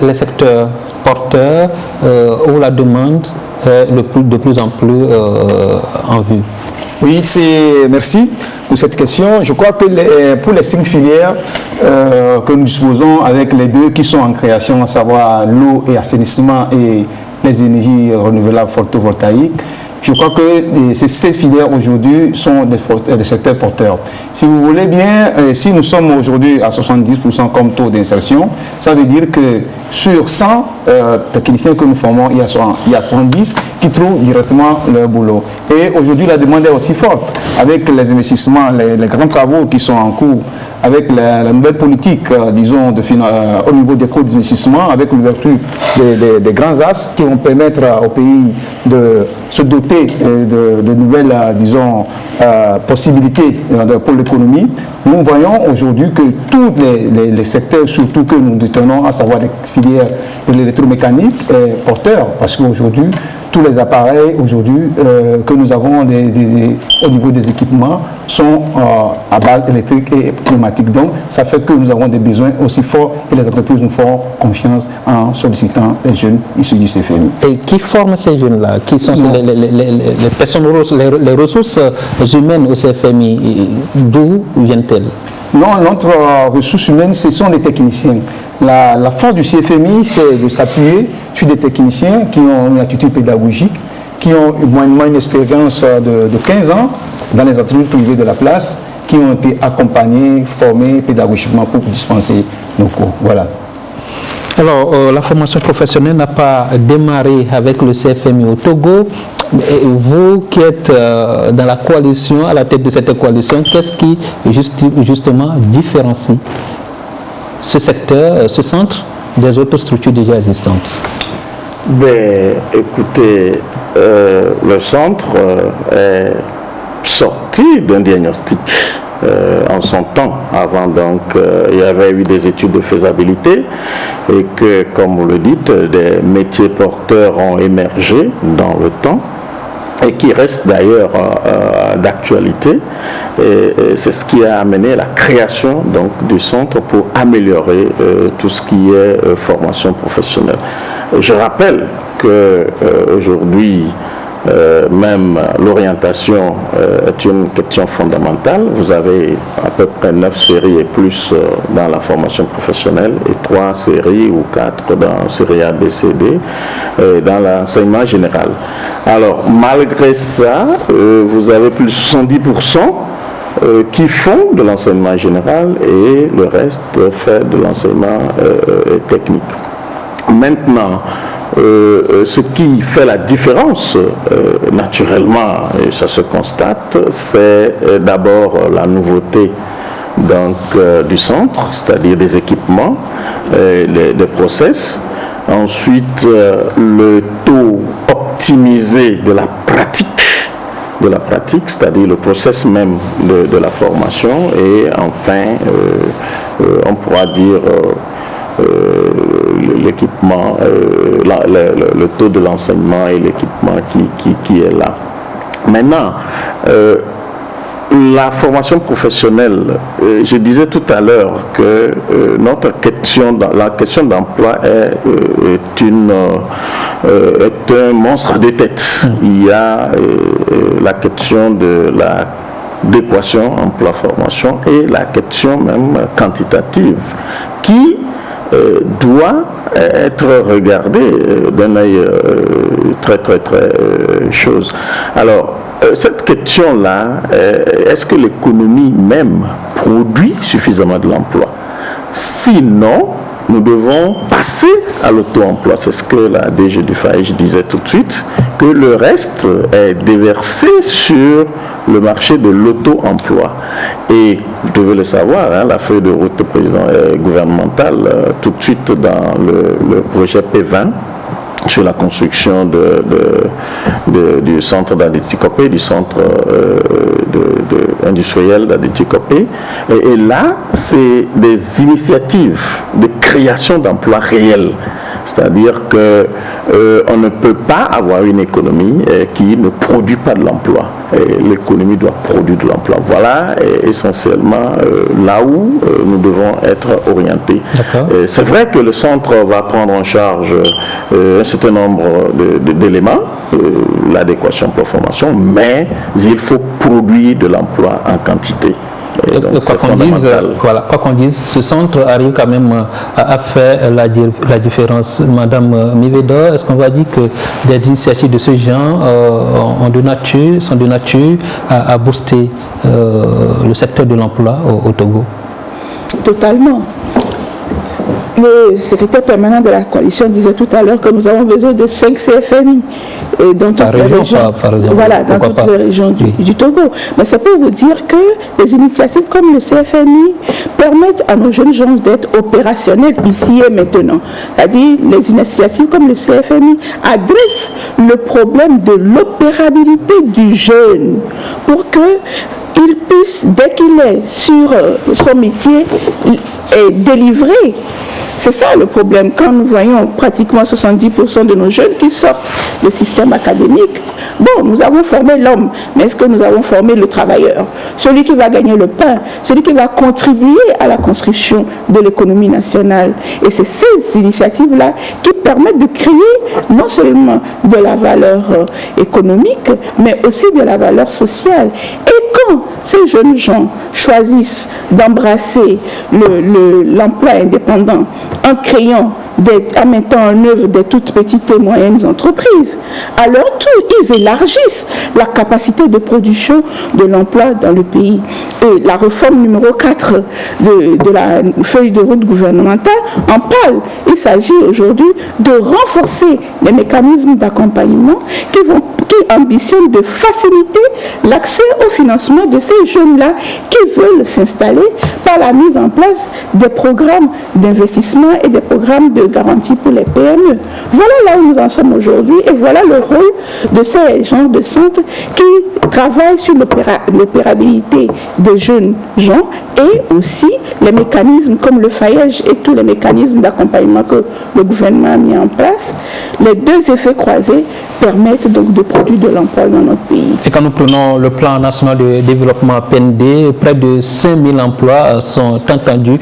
A: les secteurs porteurs où la demande est de plus en plus en vue?
B: Oui, merci pour cette question. Je crois que pour les 5 filières que nous disposons avec les 2 qui sont en création, à savoir l'eau et assainissement et les énergies renouvelables photovoltaïques, je crois que ces filières aujourd'hui sont des secteurs porteurs. Si vous voulez bien, si nous sommes aujourd'hui à 70% comme taux d'insertion, ça veut dire que sur 100 techniciens que nous formons, il y a 110 qui trouvent directement leur boulot. Et aujourd'hui, la demande est aussi forte avec les investissements, les grands travaux qui sont en cours, avec la nouvelle politique, disons, au niveau des coûts d'investissement, avec l'ouverture des grands axes qui vont permettre au pays de se doter de nouvelles, disons, possibilités pour l'économie. Nous voyons aujourd'hui que tous les secteurs, surtout que nous détenons, à savoir les filières de l'électromécanique, est porteur, parce qu'aujourd'hui, tous les appareils aujourd'hui que nous avons au niveau des équipements sont à base électrique et pneumatique. Donc, ça fait que nous avons des besoins aussi forts et les entreprises nous font confiance en sollicitant les jeunes issus du CFMI.
A: Et qui forment ces jeunes-là? Qui sont les personnes, les ressources humaines au CFMI? D'où viennent-elles?
B: Non, notre ressource humaine, ce sont les techniciens. La force du CFMI, c'est de s'appuyer sur des techniciens qui ont une attitude pédagogique, qui ont moyennement une expérience de 15 ans dans les entreprises privées de la place, qui ont été accompagnés, formés pédagogiquement pour dispenser nos cours. Voilà.
A: Alors, la formation professionnelle n'a pas démarré avec le CFMI au Togo. Et vous qui êtes dans la coalition, à la tête de cette coalition, qu'est-ce qui justement différencie ce secteur, ce centre des autres structures déjà existantes?
C: Ben, écoutez, le centre est sorti d'un diagnostic en son temps. Avant, donc, il y avait eu des études de faisabilité et que, comme vous le dites, des métiers porteurs ont émergé dans le temps et qui restent d'ailleurs d'actualité. Et c'est ce qui a amené à la création donc, du centre pour améliorer tout ce qui est formation professionnelle. Je rappelle qu'aujourd'hui, même l'orientation est une question fondamentale. Vous avez à peu près 9 séries et plus dans la formation professionnelle et 3 séries ou 4 dans série A, B, C, D dans l'enseignement général. Alors, malgré ça, vous avez plus de 70% qui font de l'enseignement général et le reste fait de l'enseignement technique. Maintenant, ce qui fait la différence, naturellement, et ça se constate, c'est d'abord la nouveauté du centre, c'est-à-dire des équipements, des process. Ensuite, le taux optimisé de la pratique, c'est-à-dire le process même de la formation. Et enfin, on pourra dire l'équipement, le taux de l'enseignement et l'équipement qui est là. Maintenant, la formation professionnelle, je disais tout à l'heure que la question d'emploi est un monstre à deux têtes. Il y a la question de l'équation emploi-formation et la question même quantitative qui doit être regardée d'un œil très chose. Alors, cette question-là, est-ce que l'économie même produit suffisamment de l'emploi? Sinon, nous devons passer à l'auto-emploi. C'est ce que la DG du FAEJ disait tout de suite, que le reste est déversé sur le marché de l'auto-emploi. Et vous devez le savoir, la feuille de route gouvernementale, tout de suite dans le projet P20, sur la construction du centre d'Adétikopé, du centre industriel d'Adétikopé. Et là, c'est des initiatives de création d'emplois réels. C'est-à-dire qu'on ne peut pas avoir une économie qui ne produit pas de l'emploi. L'économie doit produire de l'emploi. Voilà essentiellement là où nous devons être orientés. C'est vrai que le centre va prendre en charge un certain nombre d'éléments, l'adéquation pour formation, mais il faut produire de l'emploi en quantité.
A: Quoi qu'on dise, ce centre arrive quand même à faire la différence. Madame Mivedo, est-ce qu'on va dire que des initiatives de ce genre sont de nature à booster le secteur de l'emploi au Togo?
D: Totalement. Le secrétaire permanent de la coalition disait tout à l'heure que nous avons besoin de 5 CFMI dans toutes les régions, voilà, dans toutes les régions du Togo. Mais c'est pour vous dire que les initiatives comme le CFMI permettent à nos jeunes gens d'être opérationnels ici et maintenant. C'est-à-dire les initiatives comme le CFMI adressent le problème de l'opérabilité du jeune pour que il puisse, dès qu'il est sur son métier, délivrer. C'est ça le problème. Quand nous voyons pratiquement 70% de nos jeunes qui sortent du système académique, bon, nous avons formé l'homme, mais est-ce que nous avons formé le travailleur? Celui qui va gagner le pain, celui qui va contribuer à la construction de l'économie nationale. Et c'est ces initiatives-là qui permettent de créer non seulement de la valeur économique, mais aussi de la valeur sociale. Et quand ces jeunes gens choisissent d'embrasser l'emploi indépendant en créant, en mettant en œuvre des toutes petites et moyennes entreprises, à leur tour, ils élargissent la capacité de production de l'emploi dans le pays. Et la réforme numéro 4 de la feuille de route gouvernementale en parle. Il s'agit aujourd'hui de renforcer les mécanismes d'accompagnement qui ambitionnent de faciliter l'accès au financement de ces jeunes-là qui veulent s'installer par la mise en place des programmes d'investissement et des programmes de garantie pour les PME. Voilà là où nous en sommes aujourd'hui et voilà le rôle de ces genres de centres qui travaillent sur l'opérabilité des jeunes gens et aussi les mécanismes comme le FAEJ et tous les mécanismes d'accompagnement que le gouvernement a mis en place. Les deux effets croisés permettent donc de produire de l'emploi dans notre pays.
A: Et quand nous prenons le plan national de développement PND, près de 5000 emplois sont attendus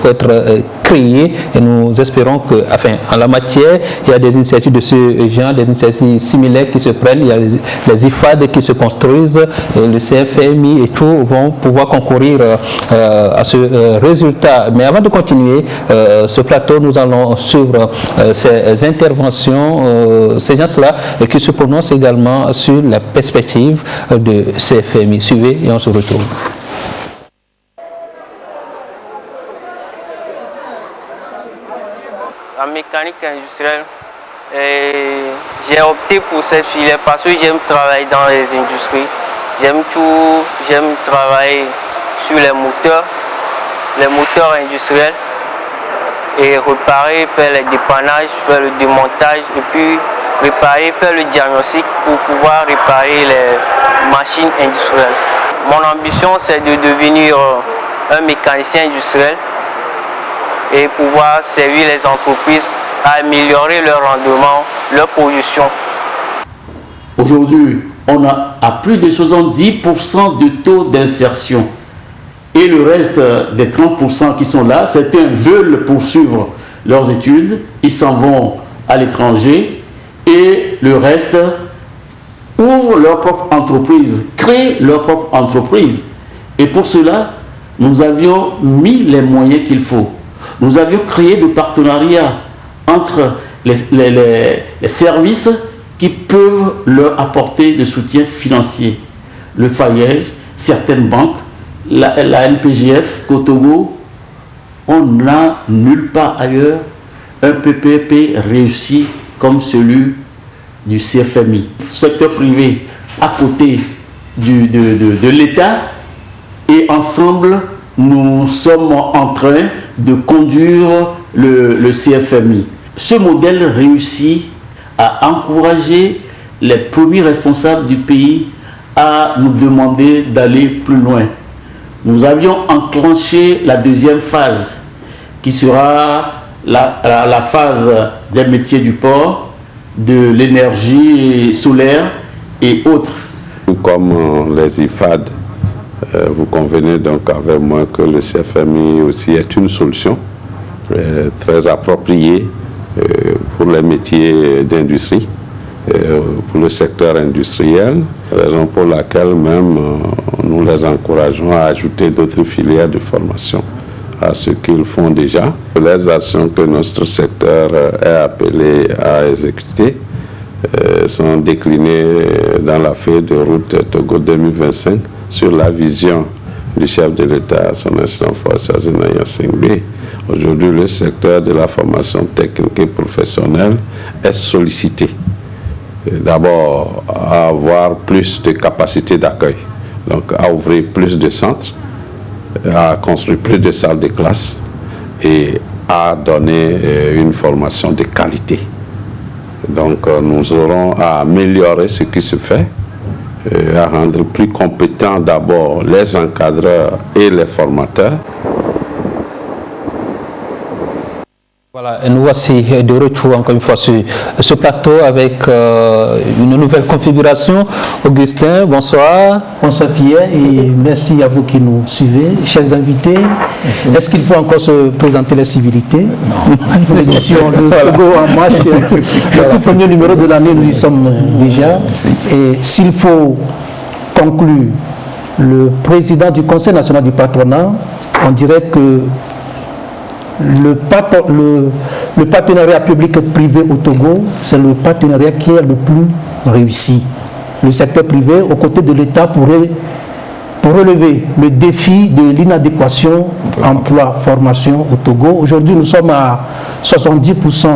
A: pour être créés créé et nous espérons que, enfin, en la matière, il y a des initiatives de ce genre, des initiatives similaires qui se prennent, il y a les IFAD qui se construisent, le CFMI et tout vont pouvoir concourir à ce résultat. Mais avant de continuer ce plateau, nous allons suivre ces interventions, ces gens-là qui se prononcent également sur la perspective de CFMI. Suivez et on se retrouve.
N: En mécanique industrielle, j'ai opté pour cette filière parce que j'aime travailler dans les industries. J'aime travailler sur les moteurs industriels et réparer, faire les dépannages, faire le démontage et puis réparer, faire le diagnostic pour pouvoir réparer les machines industrielles. Mon ambition c'est de devenir un mécanicien industriel et pouvoir servir les entreprises à améliorer leur rendement, leur production.
L: Aujourd'hui, on a à plus de 70% de taux d'insertion. Et le reste des 30% qui sont là, certains veulent poursuivre leurs études, ils s'en vont à l'étranger et le reste ouvrent leur propre entreprise, créent leur propre entreprise. Et pour cela, nous avions mis les moyens qu'il faut. Nous avions créé des partenariats entre les services qui peuvent leur apporter de soutien financier. Le FAIEG, certaines banques, la NPJF, au Togo, on n'a nulle part ailleurs un PPP réussi comme celui du CFMI. Secteur privé à côté de l'État et ensemble, nous sommes en train de conduire le CFMI. Ce modèle réussit à encourager les premiers responsables du pays à nous demander d'aller plus loin. Nous avions enclenché la deuxième phase, qui sera la phase des métiers du port, de l'énergie solaire et autres.
M: Comme les IFAD, vous convenez donc avec moi que le CFMI aussi est une solution très appropriée pour les métiers d'industrie, pour le secteur industriel, raison pour laquelle même nous les encourageons à ajouter d'autres filières de formation à ce qu'ils font déjà. Les actions que notre secteur est appelé à exécuter sont déclinées dans la feuille de route Togo 2025 sur la vision du chef de l'État, son Excellence Faussaina Gnassingbé. Aujourd'hui, le secteur de la formation technique et professionnelle est sollicité. D'abord, à avoir plus de capacité d'accueil, donc à ouvrir plus de centres, à construire plus de salles de classe et à donner une formation de qualité. Donc, nous aurons à améliorer ce qui se fait, à rendre plus compétents d'abord les encadreurs et les formateurs.
A: Voilà, et nous voici de retour encore une fois sur ce plateau avec une nouvelle configuration. Augustin, bonsoir.
E: Bonsoir Pierre et merci à vous qui nous suivez. Chers invités, est-ce qu'il faut encore se présenter les civilités? Non. L'émission Le Togo en marche, le tout premier numéro de l'année, nous y sommes déjà. Et s'il faut conclure, le président du Conseil national du patronat, on dirait que le partenariat public-privé au Togo, c'est le partenariat qui est le plus réussi. Le secteur privé, aux côtés de l'État, pour relever le défi de l'inadéquation emploi-formation au Togo. Aujourd'hui, nous sommes à 70%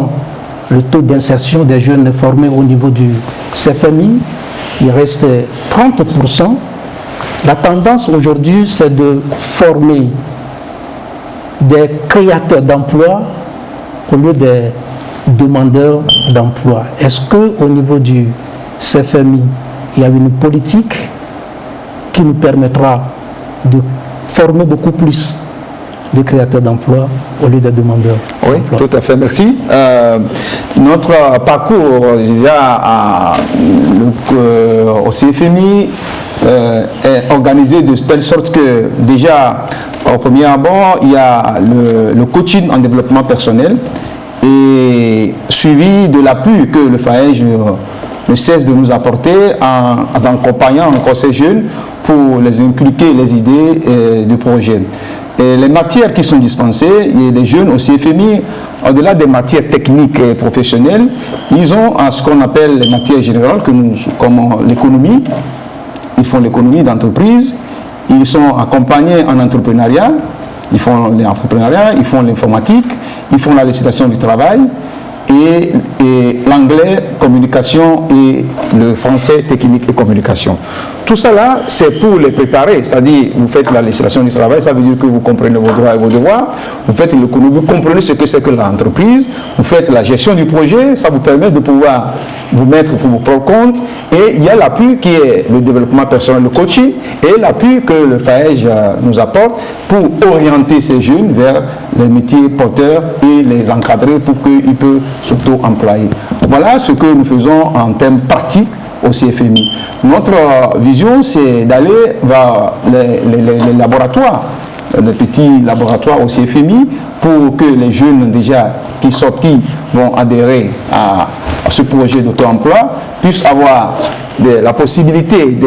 E: le taux d'insertion des jeunes formés au niveau du CFMI. Il reste 30%. La tendance aujourd'hui, c'est de former des créateurs d'emplois au lieu des demandeurs d'emploi. Est-ce qu'au niveau du CFMI, il y a une politique qui nous permettra de former beaucoup plus de créateurs d'emplois au lieu des demandeurs d'emploi?
B: Oui, tout à fait, merci. Notre parcours déjà au CFMI est organisé de telle sorte que déjà Au premier abord, il y a le coaching en développement personnel et suivi de l'appui que le FAEJ ne cesse de nous apporter en accompagnant encore ces jeunes pour les inculquer les idées du projet. Et les matières qui sont dispensées, les jeunes au CFMI, au-delà des matières techniques et professionnelles, ils ont ce qu'on appelle les matières générales, comme l'économie. Ils font l'économie d'entreprise, ils sont accompagnés en entrepreneuriat, ils font l'entrepreneuriat, ils font l'informatique, ils font la législation du travail, et l'anglais, communication, et le français, technique et communication. Tout ça là, c'est pour les préparer, c'est-à-dire vous faites la législation du travail, ça veut dire que vous comprenez vos droits et vos devoirs, vous faites l'économie, vous comprenez ce que c'est que l'entreprise, vous faites la gestion du projet, ça vous permet de pouvoir vous mettre pour vos propres comptes, et il y a l'appui qui est le développement personnel, le coaching, et l'appui que le FAEJ nous apporte pour orienter ces jeunes vers les métiers porteurs et les encadrer pour qu'ils peuvent s'auto-employer. Voilà ce que nous faisons en termes pratiques au CFMI. Notre vision, c'est d'aller vers les laboratoires, les petits laboratoires au CFMI, pour que les jeunes déjà qui sortent, qui vont adhérer à ce projet d'auto-emploi, puissent avoir la possibilité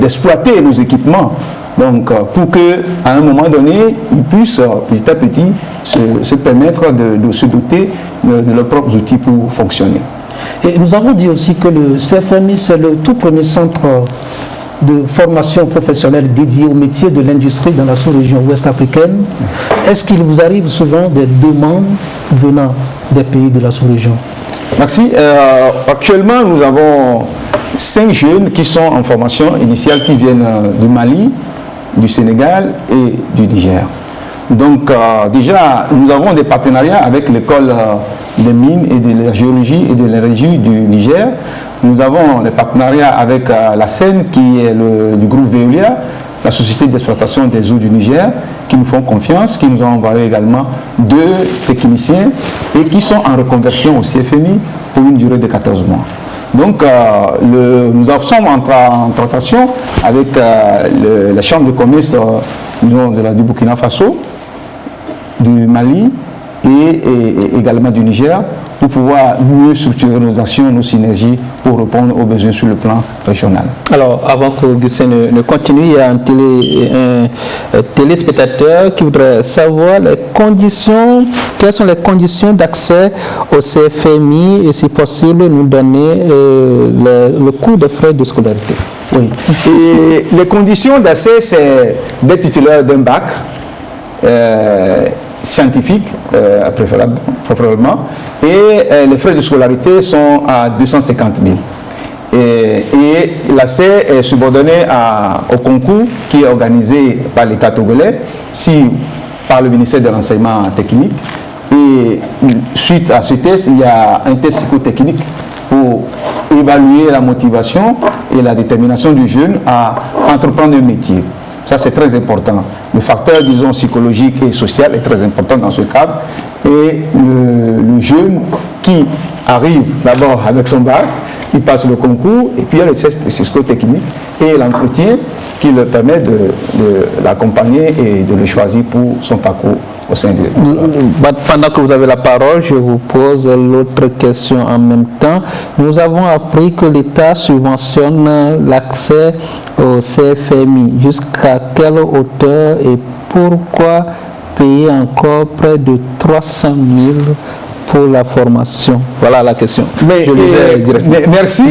B: d'exploiter nos équipements. Donc, pour qu'à un moment donné, ils puissent petit à petit se permettre de se doter de leurs propres outils pour fonctionner.
E: Et nous avons dit aussi que le CFMI, c'est le tout premier centre de formation professionnelle dédié au métier de l'industrie dans la sous-région ouest-africaine. Est-ce qu'il vous arrive souvent des demandes venant des pays de la sous-région?
B: Merci. Actuellement, nous avons 5 jeunes qui sont en formation initiale qui viennent du Mali, du Sénégal et du Niger. Donc déjà, nous avons des partenariats avec l'école des mines et de la géologie et de l'énergie du Niger. Nous avons des partenariats avec la SEN qui est du groupe Veolia, la société d'exploitation des eaux du Niger, qui nous font confiance, qui nous ont envoyé également 2 techniciens et qui sont en reconversion au CFMI pour une durée de 14 mois. Donc, nous sommes en traitation avec la chambre de commerce du Burkina Faso, du Mali et également du Niger pour pouvoir mieux structurer nos actions, nos synergies pour répondre aux besoins sur le plan régional.
A: Alors, avant que Augustin ne continue, il y a un téléspectateur qui voudrait savoir quelles sont les conditions d'accès au CFMI et si possible nous donner le coût de frais de scolarité.
B: Oui. Et les conditions d'accès, c'est d'être titulaire d'un bac scientifique, préférablement, et les frais de scolarité sont à 250 000. Et l'accès est subordonné au concours qui est organisé par l'État togolais, par le ministère de l'Enseignement technique. Et suite à ce test, il y a un test psychotechnique pour évaluer la motivation et la détermination du jeune à entreprendre un métier. Ça, c'est très important. Le facteur, disons, psychologique et social est très important dans ce cadre. Et le jeune qui arrive d'abord avec son bac, il passe le concours, et puis il y a le test psychotechnique et l'entretien qui le permet de l'accompagner et de le choisir pour son parcours au sein de
A: Pendant que vous avez la parole, je vous pose l'autre question en même temps. Nous avons appris que l'État subventionne l'accès au CFMI. Jusqu'à quelle hauteur et pourquoi payer encore près de 300 000 pour la formation? Voilà la question.
B: Merci.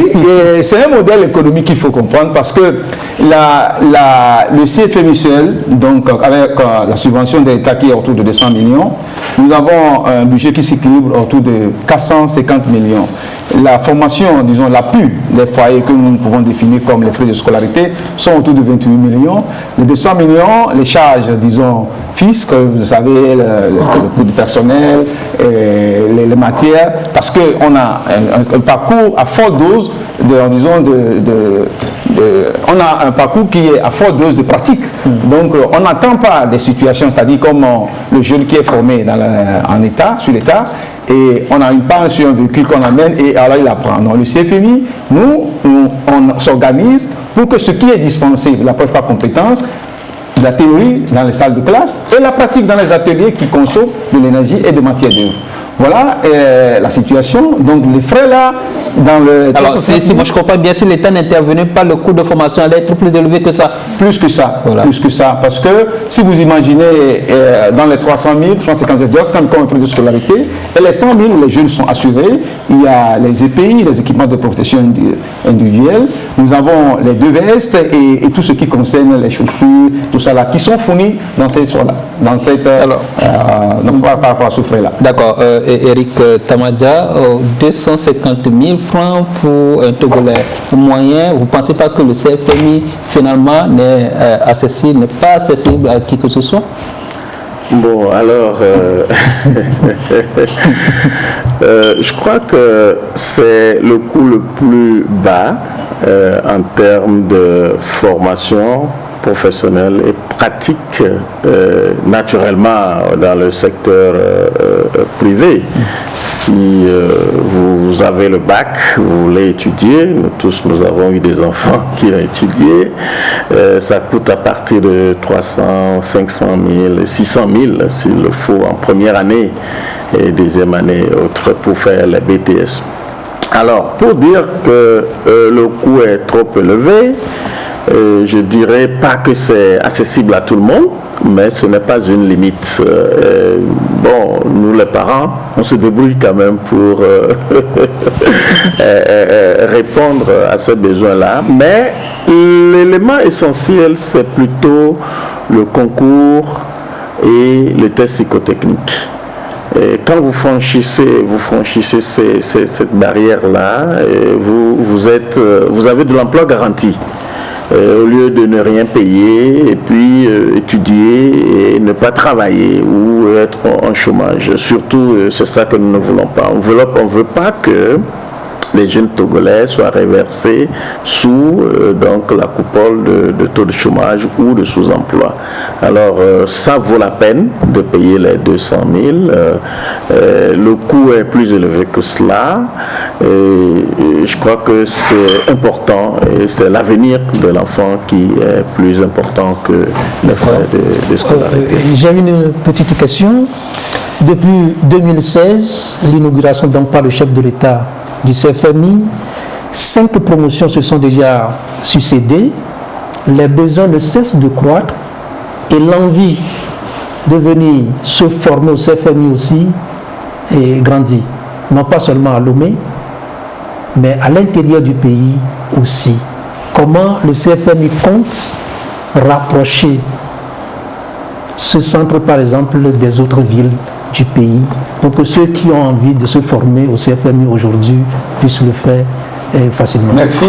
B: C'est un modèle économique qu'il faut comprendre parce que le CFMI seul, donc avec la subvention de l'État qui est autour de 200 millions, nous avons un budget qui s'équilibre autour de 450 millions. La formation, disons, l'appui des foyers que nous pouvons définir comme les frais de scolarité sont autour de 28 millions. Les 200 millions, les charges, disons, fixes, vous savez, le coût du personnel, les matières, parce qu'on a un parcours à forte dose, on a un parcours qui est à forte dose de pratique. Donc, on n'attend pas des situations, c'est-à-dire comme le jeune qui est formé sur l'État, et on a une panne sur un véhicule qu'on amène et alors il apprend. Donc, le CFMI, on s'organise pour que ce qui est dispensé, la preuve par compétence, de la théorie dans les salles de classe et la pratique dans les ateliers qui consomment de l'énergie et des matières d'œuvre. Voilà la situation. Donc les frais là, dans le...
A: Alors si moi je comprends bien, si l'État n'intervenait pas, le coût de formation allait être plus élevé que ça.
B: Plus que ça, voilà. Plus que ça. Parce que si vous imaginez dans les 300 000, 350 000, comme un prix de scolarité, et les 100 000, les jeunes sont assurés. Il y a les EPI, les équipements de protection individuelle. Nous avons les 2 vestes et tout ce qui concerne les chaussures, tout ça là, qui sont fournis dans cette soirée-là. Par rapport à ce frais-là.
A: D'accord. Eric Tamadja, 250 000 francs pour un Togolais moyen. Vous ne pensez pas que le CFMI finalement n'est pas accessible à qui que ce soit?
C: Bon, alors, je crois que c'est le coût le plus bas en termes de formation professionnelle et pratique naturellement dans le secteur privé. Si vous avez le bac, vous voulez étudier, nous tous nous avons eu des enfants qui ont étudié, ça coûte à partir de 300, 500 000, 600 000 s'il le faut en première année et deuxième année autre pour faire les BTS. Alors, pour dire que le coût est trop élevé, je ne dirais pas que c'est accessible à tout le monde, mais ce n'est pas une limite. Bon, nous les parents, on se débrouille quand même pour répondre à ce besoin-là, mais l'élément essentiel, c'est plutôt le concours et le test psychotechnique. Et quand vous franchissez cette barrière-là, vous avez de l'emploi garanti. Au lieu de ne rien payer et puis étudier et ne pas travailler ou être en chômage. Surtout, c'est ça que nous ne voulons pas. On ne veut pas que les jeunes Togolais soient reversés sous donc la coupole de taux de chômage ou de sous-emploi. Alors ça vaut la peine de payer les 200 000. Le coût est plus élevé que cela. Et je crois que c'est important et c'est l'avenir de l'enfant qui est plus important que les frais de scolarité.
E: J'ai une petite question. Depuis 2016, l'inauguration donc par le chef de l'État du CFMI, 5 promotions se sont déjà succédées, les besoins ne cessent de croître et l'envie de venir se former au CFMI aussi grandit, non pas seulement à Lomé, mais à l'intérieur du pays aussi. Comment le CFMI compte rapprocher ce centre, par exemple, des autres villes du pays, pour que ceux qui ont envie de se former au CFMI aujourd'hui puissent le faire facilement?
B: Merci.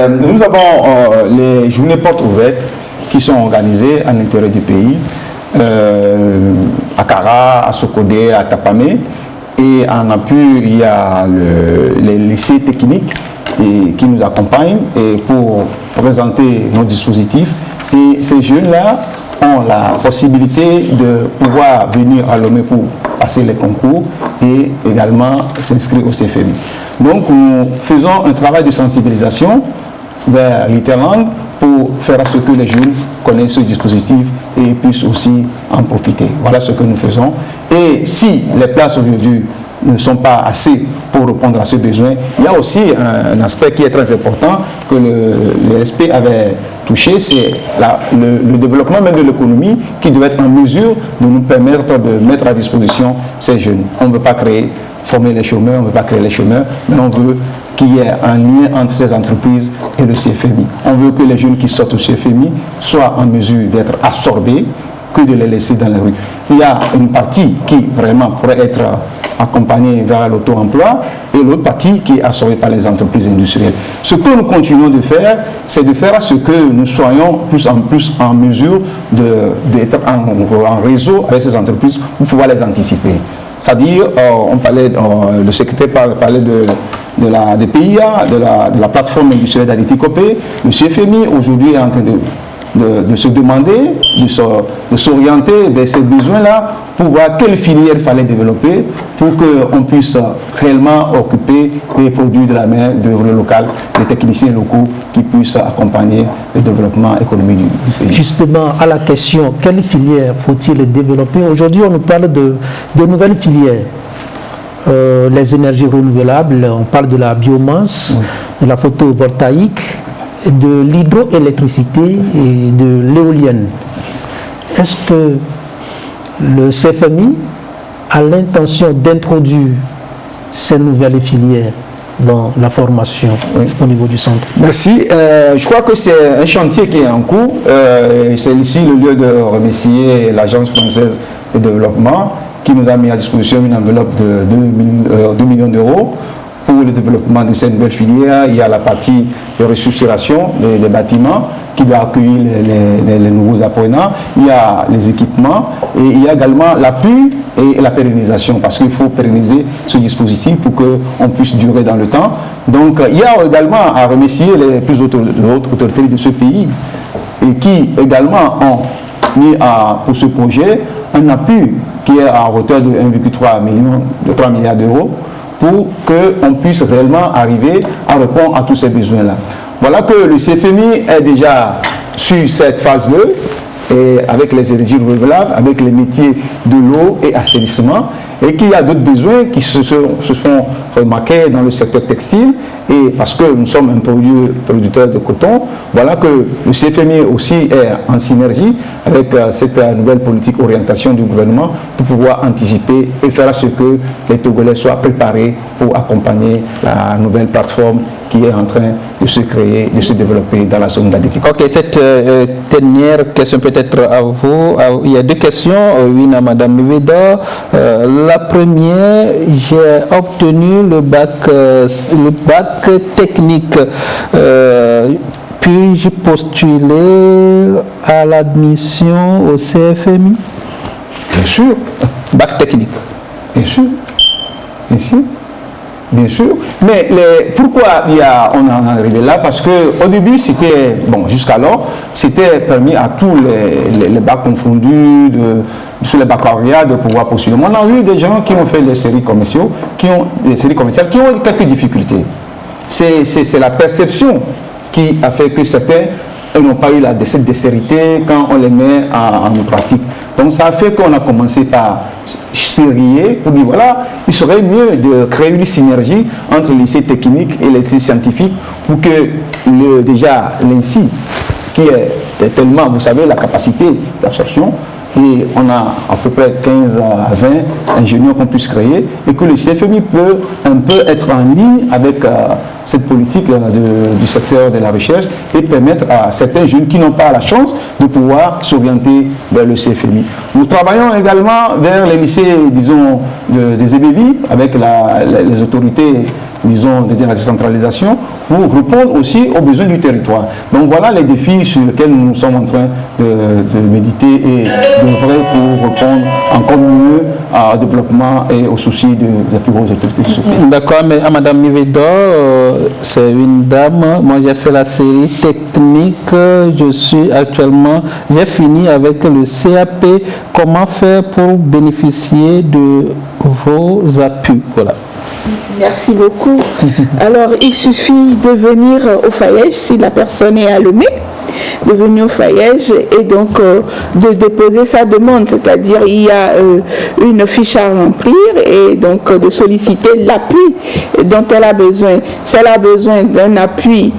B: Nous avons les journées portes ouvertes qui sont organisées à l'intérieur du pays, à Kara, à Sokodé, à Tapamé, et en appui il y a les lycées techniques qui nous accompagnent et pour présenter nos dispositifs. Et ces jeunes-là ont la possibilité de pouvoir venir à Lomé pour passer les concours et également s'inscrire au CFMI. Donc nous faisons un travail de sensibilisation vers l'Interland pour faire à ce que les jeunes connaissent ce dispositif et puissent aussi en profiter. Voilà ce que nous faisons. Et si les places aujourd'hui ne sont pas assez pour répondre à ce besoin, il y a aussi un aspect qui est très important que le SP avait touché, c'est le développement même de l'économie qui doit être en mesure de nous permettre de mettre à disposition ces jeunes. On ne veut pas former les chômeurs, on ne veut pas créer les chômeurs, mais on veut qu'il y ait un lien entre ces entreprises et le CFMI. On veut que les jeunes qui sortent au CFMI soient en mesure d'être absorbés, que de les laisser dans la rue. Il y a une partie qui vraiment pourrait être accompagnée vers l'auto-emploi et l'autre partie qui est absorbée par les entreprises industrielles. Ce que nous continuons de faire, c'est de faire à ce que nous soyons plus en mesure d'être en réseau avec ces entreprises pour pouvoir les anticiper. C'est-à-dire, le secrétaire parlait des PIA, de la plateforme industrielle d'Aditicopé. Le CFMI aujourd'hui est en train de se demander, de s'orienter vers ces besoins-là pour voir quelle filière il fallait développer pour qu'on puisse réellement occuper et produire de la main d'œuvre locale, des techniciens locaux qui puissent accompagner le développement économique du pays.
E: Justement, à la question, quelle filière faut-il développer? Aujourd'hui, on nous parle de nouvelles filières. Les énergies renouvelables, on parle de la biomasse, de la photovoltaïque, de l'hydroélectricité et de l'éolienne. Est-ce que le CFMI a l'intention d'introduire ces nouvelles filières dans la formation au niveau du centre?
B: Merci. Je crois que c'est un chantier qui est en cours. C'est ici le lieu de remercier l'Agence française de développement qui nous a mis à disposition une enveloppe de 2 millions d'euros pour le développement de cette nouvelle filière. Il y a la partie de restructuration des bâtiments qui doit accueillir les nouveaux apprenants. Il y a les équipements et il y a également l'appui et la pérennisation parce qu'il faut pérenniser ce dispositif pour qu'on puisse durer dans le temps. Donc il y a également à remercier les plus hautes autorités de ce pays et qui également ont mis pour ce projet un appui qui est à hauteur de 1,3 milliard d'euros pour qu'on puisse réellement arriver à répondre à tous ces besoins-là. Voilà que le CFMI est déjà sur cette phase 2, et avec les énergies renouvelables, avec les métiers de l'eau et assainissement, et qu'il y a d'autres besoins qui se font remarquer dans le secteur textile, et parce que nous sommes un producteur de coton, voilà que le CFMI aussi est en synergie avec cette nouvelle politique orientation du gouvernement pour pouvoir anticiper et faire à ce que les Togolais soient préparés pour accompagner la nouvelle plateforme qui est en train de se créer, de se développer dans la zone d'Adétique.
A: Ok, cette dernière question peut-être à vous. Il y a deux questions, une à Madame Miveda. La première, j'ai obtenu le bac technique. Puis-je postuler à l'admission au CFMI?
B: Bien sûr.
A: Bac technique.
B: Bien sûr. Bien sûr. Bien sûr, mais pourquoi on en est arrivé là? Parce qu'au début, c'était, bon, jusqu'alors, c'était permis à tous les bacs confondus, sur les baccalauréats, de pouvoir postuler. On a eu des gens qui ont fait des séries commerciales, qui ont quelques difficultés. C'est la perception qui a fait que certains n'ont pas eu cette dextérité quand on les met en pratique. Donc ça a fait qu'on a commencé par sérier pour dire voilà, il serait mieux de créer une synergie entre le lycée technique et le lycée scientifique pour que déjà l'INSI, qui est tellement, vous savez, la capacité d'absorption, et on a à peu près 15 à 20 ingénieurs qu'on puisse créer et que le CFMI peut un peu être en ligne avec cette politique du secteur de la recherche et permettre à certains jeunes qui n'ont pas la chance de pouvoir s'orienter vers le CFMI. Nous travaillons également vers les lycées, disons, des EBV avec les autorités, disons, de la décentralisation pour répondre aussi aux besoins du territoire. Donc voilà les défis sur lesquels nous sommes en train de méditer et d'œuvrer pour répondre encore mieux au développement et aux soucis des plus grosses autorités de ce pays.
A: D'accord, mais à Madame Miveda, c'est une dame, moi j'ai fait la série technique, j'ai fini avec le CAP. Comment faire pour bénéficier de vos appuis? Voilà.
D: Merci beaucoup. Alors, il suffit de venir au FAEJ si la personne est à Lomé, de venir au FAEJ et donc de déposer sa demande, c'est-à-dire il y a une fiche à remplir et donc de solliciter l'appui dont elle a besoin. Si elle a besoin d'un appui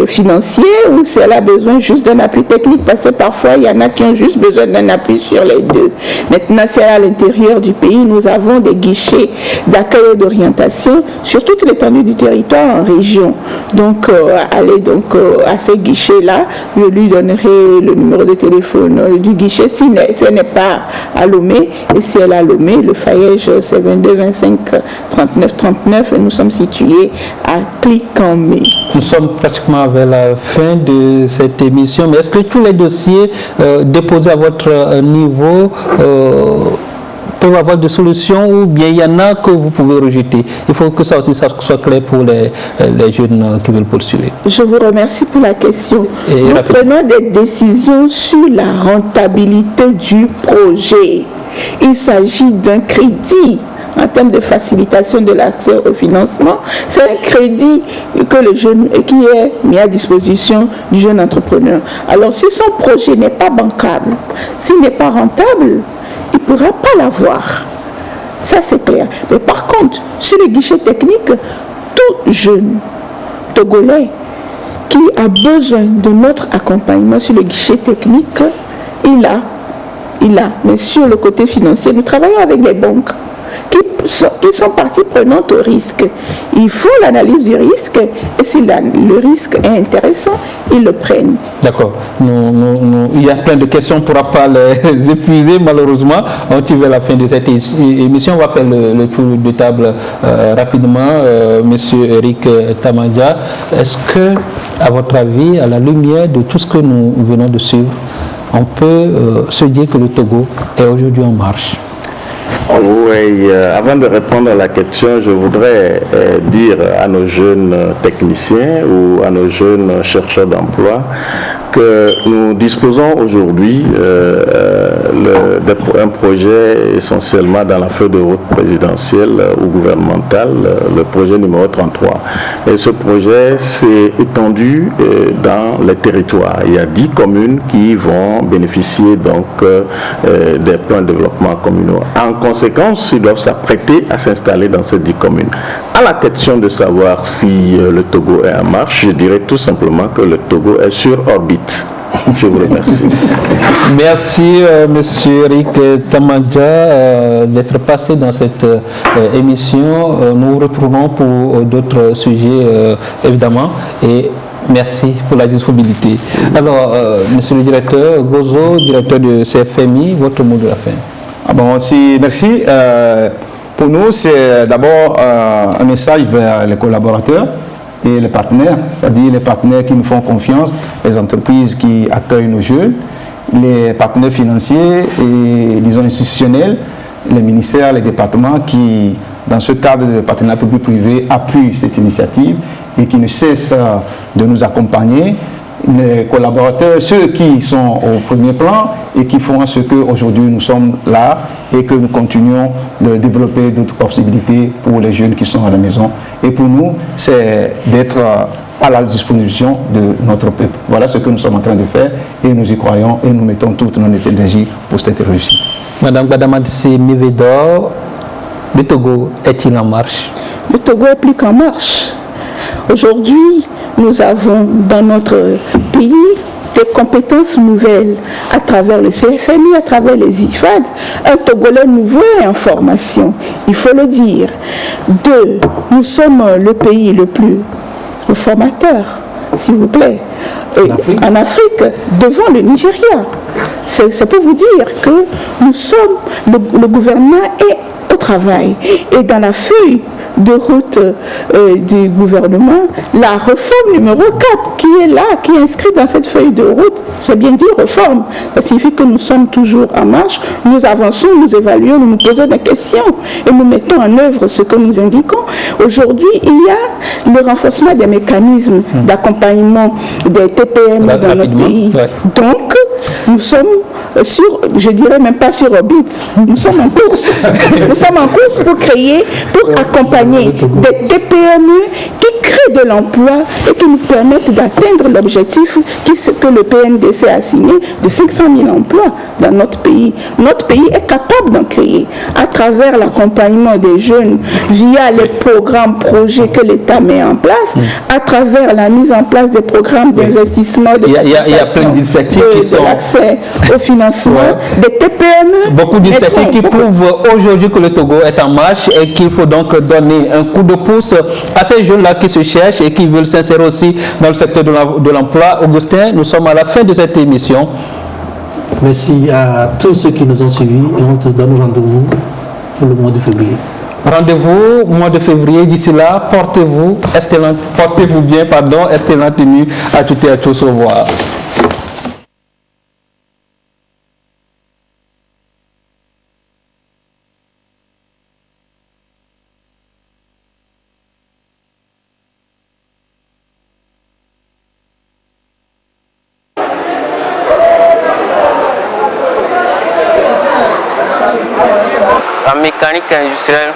D: financier ou si elle a besoin juste d'un appui technique, parce que parfois il y en a qui ont juste besoin d'un appui sur les deux. Maintenant, c'est à l'intérieur du pays, nous avons des guichets d'accueil et d'orientation sur toute l'étendue du territoire en région. Donc, allez donc à ces guichets-là, je lui donnerai le numéro de téléphone du guichet si ce n'est pas à Lomé. Et si elle est à Lomé, le FAEJ, c'est 22 25 39 39 et nous sommes situés à Cliquamé.
A: Nous sommes pratiquement vers la fin de cette émission, mais est-ce que tous les dossiers déposés à votre niveau peuvent avoir des solutions ou bien il y en a que vous pouvez rejeter. Il faut que ça aussi ça soit clair pour les jeunes qui veulent postuler.
D: Je vous remercie pour la question. Nous prenons des décisions sur la rentabilité du projet. Il s'agit d'un crédit en termes de facilitation de l'accès au financement. C'est un crédit que le jeune, qui est mis à disposition du jeune entrepreneur. Alors si son projet n'est pas bancable, s'il n'est pas rentable, il ne pourra pas l'avoir. Ça c'est clair. Mais par contre, sur le guichet technique, tout jeune Togolais qui a besoin de notre accompagnement sur le guichet technique, il a. Mais sur le côté financier, nous travaillons avec les banques qui sont parties prenantes au risque. Ils font l'analyse du risque et si le risque est intéressant, ils le prennent.
A: D'accord. Il y a plein de questions, on ne pourra pas les épuiser malheureusement. On tire vers la fin de cette émission. On va faire le tour de table rapidement. Monsieur Eric Tamandja, est-ce que, à votre avis, à la lumière de tout ce que nous venons de suivre, on peut se dire que le Togo est aujourd'hui en marche?
C: Oui, avant de répondre à la question, je voudrais dire à nos jeunes techniciens ou à nos jeunes chercheurs d'emploi que nous disposons aujourd'hui d'un projet essentiellement dans la feuille de route présidentielle ou gouvernementale, le projet numéro 33. Et ce projet s'est étendu dans les territoires. Il y a 10 communes qui vont bénéficier donc des plans de développement communaux. En conséquence, ils doivent s'apprêter à s'installer dans ces 10 communes. À la question de savoir si le Togo est en marche, je dirais tout simplement que le Togo est sur orbite. Je vous remercie.
A: Merci, monsieur Eric Tamandja, d'être passé dans cette émission. Nous vous retrouvons pour d'autres sujets, évidemment. Et merci pour la disponibilité. Alors, monsieur le directeur Gozo, directeur de CFMI, votre mot de la fin.
B: Merci. Pour nous, c'est d'abord un message vers les collaborateurs et les partenaires, c'est-à-dire les partenaires qui nous font confiance, les entreprises qui accueillent nos jeunes, les partenaires financiers et, disons, institutionnels, les ministères, les départements qui, dans ce cadre de partenariat public-privé, appuient cette initiative et qui ne cessent de nous accompagner. Les collaborateurs, ceux qui sont au premier plan et qui font ce qu'aujourd'hui nous sommes là et que nous continuons de développer d'autres possibilités pour les jeunes qui sont à la maison. Et pour nous, c'est d'être à la disposition de notre peuple. Voilà ce que nous sommes en train de faire et nous y croyons et nous mettons toute notre énergie pour cette réussite.
A: Madame Badamadsi Mivedor, le Togo est-il en marche?
D: Le Togo est plus qu'en marche. Aujourd'hui, nous avons dans notre pays des compétences nouvelles à travers le CFMI, à travers les IFAD, un Togolais nouveau est en formation, il faut le dire. 2, nous sommes le pays le plus reformateur, s'il vous plaît, en Afrique, devant le Nigeria. C'est pour vous dire que nous sommes, le gouvernement est au travail. Et dans la feuille de route du gouvernement, la réforme numéro 4 qui est là, qui est inscrite dans cette feuille de route, j'ai bien dit réforme, ça signifie que nous sommes toujours en marche, nous avançons, nous évaluons, nous nous posons des questions et nous mettons en œuvre ce que nous indiquons. Aujourd'hui, il y a le renforcement des mécanismes d'accompagnement des TPM dans notre pays. Ouais. Donc, nous sommes sur, je dirais même pas sur orbite, nous sommes en course. Nous sommes en course pour créer, pour accompagner des TPME qui créent de l'emploi et qui nous permettent d'atteindre l'objectif que le PNDC a signé de 500 000 emplois dans notre pays. Notre pays est capable d'en créer à travers l'accompagnement des jeunes via les programmes, projets que l'État met en place, à travers la mise en place des programmes d'investissement,
A: il y a plein d'initiatives qui sont
D: l'accès au financement, des TPME.
A: Beaucoup d'initiatives qui prouvent aujourd'hui que le Togo est en marche et qu'il faut donc donner un coup de pouce à ces jeunes-là qui se cherchent et qui veulent s'insérer aussi dans le secteur de l'emploi. Augustin, nous sommes à la fin de cette émission.
E: Merci à tous ceux qui nous ont suivis et on te donne rendez-vous pour le mois de février.
A: Rendez-vous au mois de février. D'ici là, portez-vous bien, excellente tenue à toutes et à tous. Au revoir.
N: mécanique industrielle.